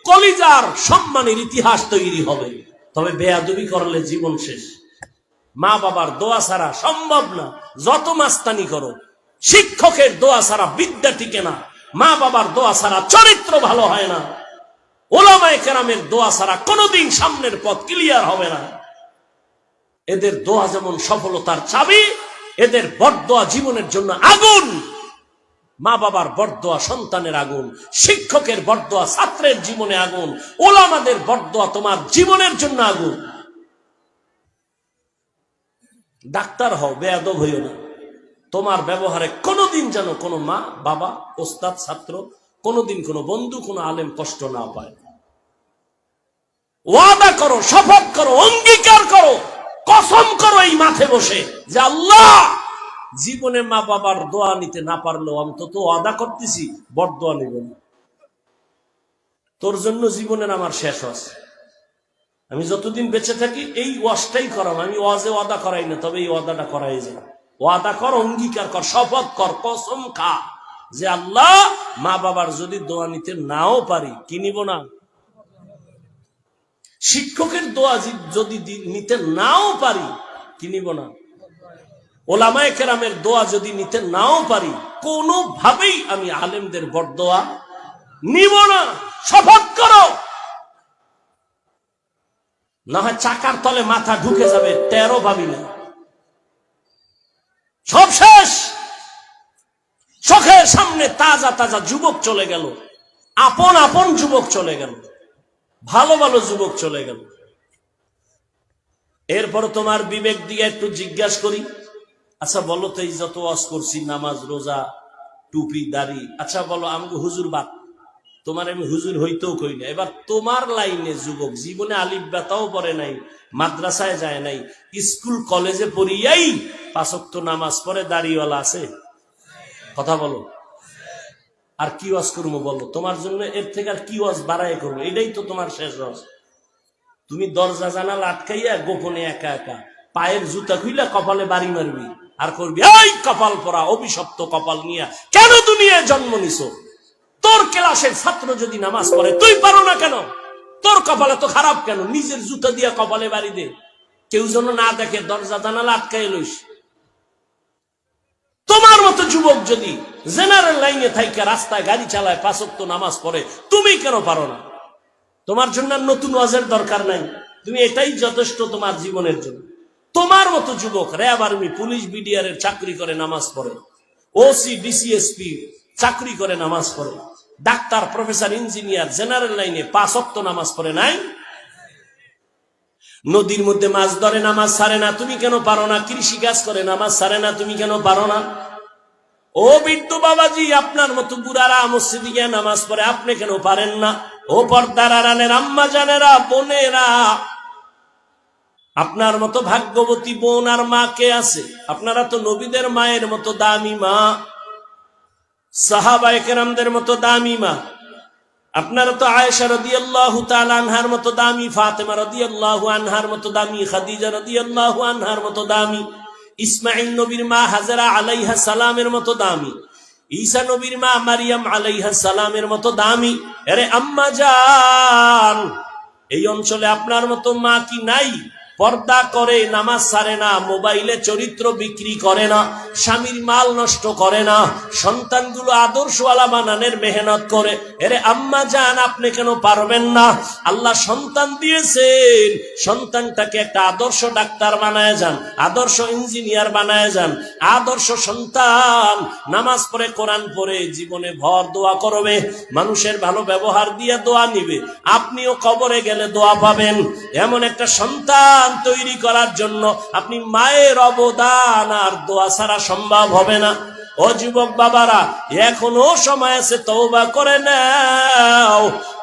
কলিজার সম্মানের ইতিহাস তৈরি হবে। তবে বেয়াদবি করলে জীবন শেষ। মা বাবার দোয়া ছাড়া সম্ভব না। যত মাস্তানি করো, শিক্ষকের দোয়া ছাড়া বিদ্যা টিকে না, মা বাবার দোয়া ছাড়া চরিত্র ভালো হয় না, ওলামায়ে কেরামের দোয়া ছাড়া কোনোদিন সামনের পথ ক্লিয়ার হবে না। এদের দোয়া যেমন সফলতার চাবি, এদের বরদোয়া জীবনের জন্য আগুন। মা বাবার বরদোয়া সন্তানের আগুন, শিক্ষকের বরদোয়া ছাত্রের জীবনে আগুন, ওলামাদের বরদোয়া তোমার জীবনের জন্য আগুন। ডাক্তার হও, বেয়াদব হইও না। তোমার ব্যবহারে কোনোদিন যেন কোনো মা বাবা, ওস্তাদ, ছাত্র, কোনোদিন কোনো বন্ধু, কোনো আলেম কষ্ট না পায়। ওয়াদা করো, শপথ করো, অঙ্গীকার করো, কসম করো এই মাঠে বসে যে আল্লাহ, জীবনে মা বাবার দোয়া নিতে না পারলেও অন্তত ওয়াদা করতেছি বরদোয়া নেব না। তোর জন্য জীবনের আমার শেষ আছে। আমি যতদিন বেঁচে থাকি এই ওয়াজটাই করাম। আমি ওয়াজে ওয়াদা করাই না, তবে এই ওয়াদাটা করাই যায়। ওয়াদা কর, অঙ্গীকার কর, শপথ কর, কসম খা যে আল্লাহ, মা বাবার যদি দোয়া নিতে নাও পারি, কি নিব না? শিক্ষকের দোয়া যদি নিতে নাও পারি, কি নিব না? ওলামায়ে কেরামের দোয়া যদি নিতে নাও পারি, কোনোভাবেই আমি আলেমদের বরদোয়া নিব না। শপথ করো, না হয় চাকার তলে মাথা ঢুকে যাবে, টেরও পাবি না। সব শেষ। চোখের সামনে তাজা তাজা যুবক চলে গেল, আপন আপন যুবক চলে গেল, ভালো ভালো যুবক চলে গেল। এরপর তোমার বিবেক দিয়ে একটু জিজ্ঞাসা করি, আচ্ছা বলো তো, এই যত ওয়াজ করছি, নামাজ, রোজা, টুপি, দাড়ি, আচ্ছা বলো আমাকে হুজুর বাদ, তোমার আমি হুজুর হইতেও কই না। এবার তোমার লাইনে যুবক, জীবনে আলিফ বেতাও পড়ে নাই, মাদ্রাসায় যায় নাই, স্কুল কলেজে পড়িয়াই 5 ওয়াক্ত নামাজ পড়ে, দাড়িওয়ালা আছে? কথা বলো। আর কি ওয়াজ করবো বলো? তোমার জন্য এর থেকে আর কি ওয়াজ বাড়াই করবো? এটাই তো তোমার শেষ ওয়াজ। তুমি দরজা জানালা আটকাইয়া গোপনে একা একা পায়ের জুতা খুইলা কপালে বাড়ি মারবি আর করবি, এই কপাল পরা অভিশপ্ত কপাল নিয়ে কেন দুনিয়ায় জন্ম নিছো? তোর ক্লাসের ছাত্র যদি নামাজ পড়ে, তুই পারো না কেন? তোর কপালে তো খারাপ কেন? নিজের জুতা দিয়া কপালে বাড়ি দে, কেউ যেন না দেখে, দরজা জানালা আটকাই লইস। তোমার মতো যুবক যদি জেনারেল লাইনে থাইকা রাস্তায় গাড়ি চালায়, 5 ওয়াক্ত নামাজ পড়ে, তুমি কেন পারো না? তোমার জন্য নতুন ওয়াজের দরকার নাই, তুমি এটাই যথেষ্ট তোমার জীবনের জন্য। তোমার মতো যুবক র্যাব, আর্মি, পুলিশ, বিডিআর এর চাকরি করে, নামাজ পড়ে, ওসি, ডিসিএসপি চাকরি করে, নামাজ পড়ে, ডাক্তার, প্রফেসর, ইঞ্জিনিয়ার, জেনারেল লাইনে 5 ওয়াক্ত নামাজ পড়ে নাই। নদীর মধ্যে মাছ ধরে নামাজ ছাড়ে না, তুমি কেন পারো না? কৃষি কাজ করে নামাজ ছাড়ে না, তুমি কেন পারো না? ও বৃদ্ধ বাবাজি, আপনার মতো বুড়ারা মসজিদে গিয়ে নামাজ পড়ে, আপনি কেন পারেন না? ও পর্দার আড়ালের আম্মা জানেরা, বোনেরা, আপনার মতো ভাগ্যবতী বোন আর মা কে আছে? আপনারা তো নবীদের মায়ের মতো দামি মা, সাহাবায়ে কেরামদের মতো দামি মা। আপনারা তো আয়েশা রাদিয়াল্লাহু তাআলা আনহার মতো দামি, ফাতেমা রাদিয়াল্লাহু আনহার মতো দামি, খাদিজা রাদিয়াল্লাহু আনহার মতো দামি, ইসমাঈল নবীর মা হাজরা আলাইহা সালামের মতো দামি, ঈসা নবীর মা মারিয়াম আলাইহা সালামের মতো দামি। আরে আম্মা জান, এই অঞ্চলে আপনার মতো মা কি নাই? পর্দা করে, নামাজ ছাড়ে না, মোবাইলে চরিত্র বিক্রি করে না, স্বামীর মাল নষ্ট করে না, সন্তানগুলো আদর্শওয়ালা বানানোর মেহনত করে। এরে আম্মা জান, আপনি কেন পারবেন না? আল্লাহ সন্তান দিয়েছেন, সন্তানটাকে একটা আদর্শ ডাক্তার বানায় যান, আদর্শ ইঞ্জিনিয়ার বানায় যান। আদর্শ সন্তান নামাজ পড়ে, কোরআন পড়ে, জীবনে ভর দোয়া করবে, মানুষের ভালো ব্যবহার দিয়ে দোয়া নিবে, আপনিও কবরে গেলে দোয়া পাবেন। এমন একটা সন্তান তৈরি করার জন্য আপনি মায়ের অবদান আর দোয়া ছাড়া সম্ভব হবে না। ও যুবক বাবারা, এখনো সময় আছে, তওবা করে নাও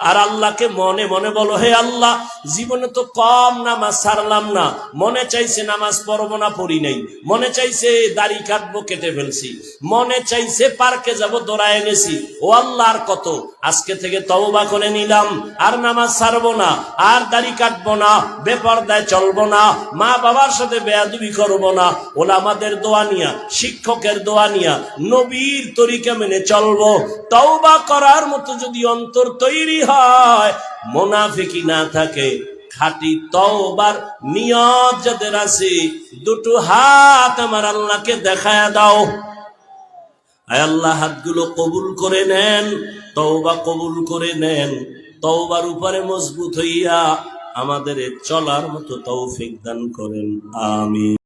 আর আল্লাহকে মনে মনে বলো, হে আল্লাহ, জীবনে তো কম নামাজ ছাড়লাম না, মনে চাইছে নামাজ পড়বো না, পড়ি নাই, মনে চাইছে দাড়ি কাটবো, কেটে ফেলছি, মনে চাইছে পার্কে যাব, দৌড়ায় গেছি। ও আল্লাহ, আর কত? আজকে থেকে তওবা করে নিলাম, আর নামাজ ছাড়বো না, আর দাড়ি কাটবো না, বেপরদায় চলবো না, মা বাবার সাথে বেয়াদবি করবো না, ওলামাদের দোয়া নিয়া, শিক্ষকের দোয়া নিয়া, নবীর তরিকা মেনে চলবো। তওবা করার মতো যদি অন্তর তৈরি হয়, মুনাফিকি না থাকে, খাঁটি তওবার নিয়ত যাদের আছে, দুটো হাত আমার আল্লাহকে দেখায়া দাও। আয় আল্লাহ, হাতগুলো কবুল করে নেন, তওবা কবুল করে নেন, তওবার উপরে মজবুত হইয়া আমাদের চলার মতো তৌফিক দান করেন। আমিন।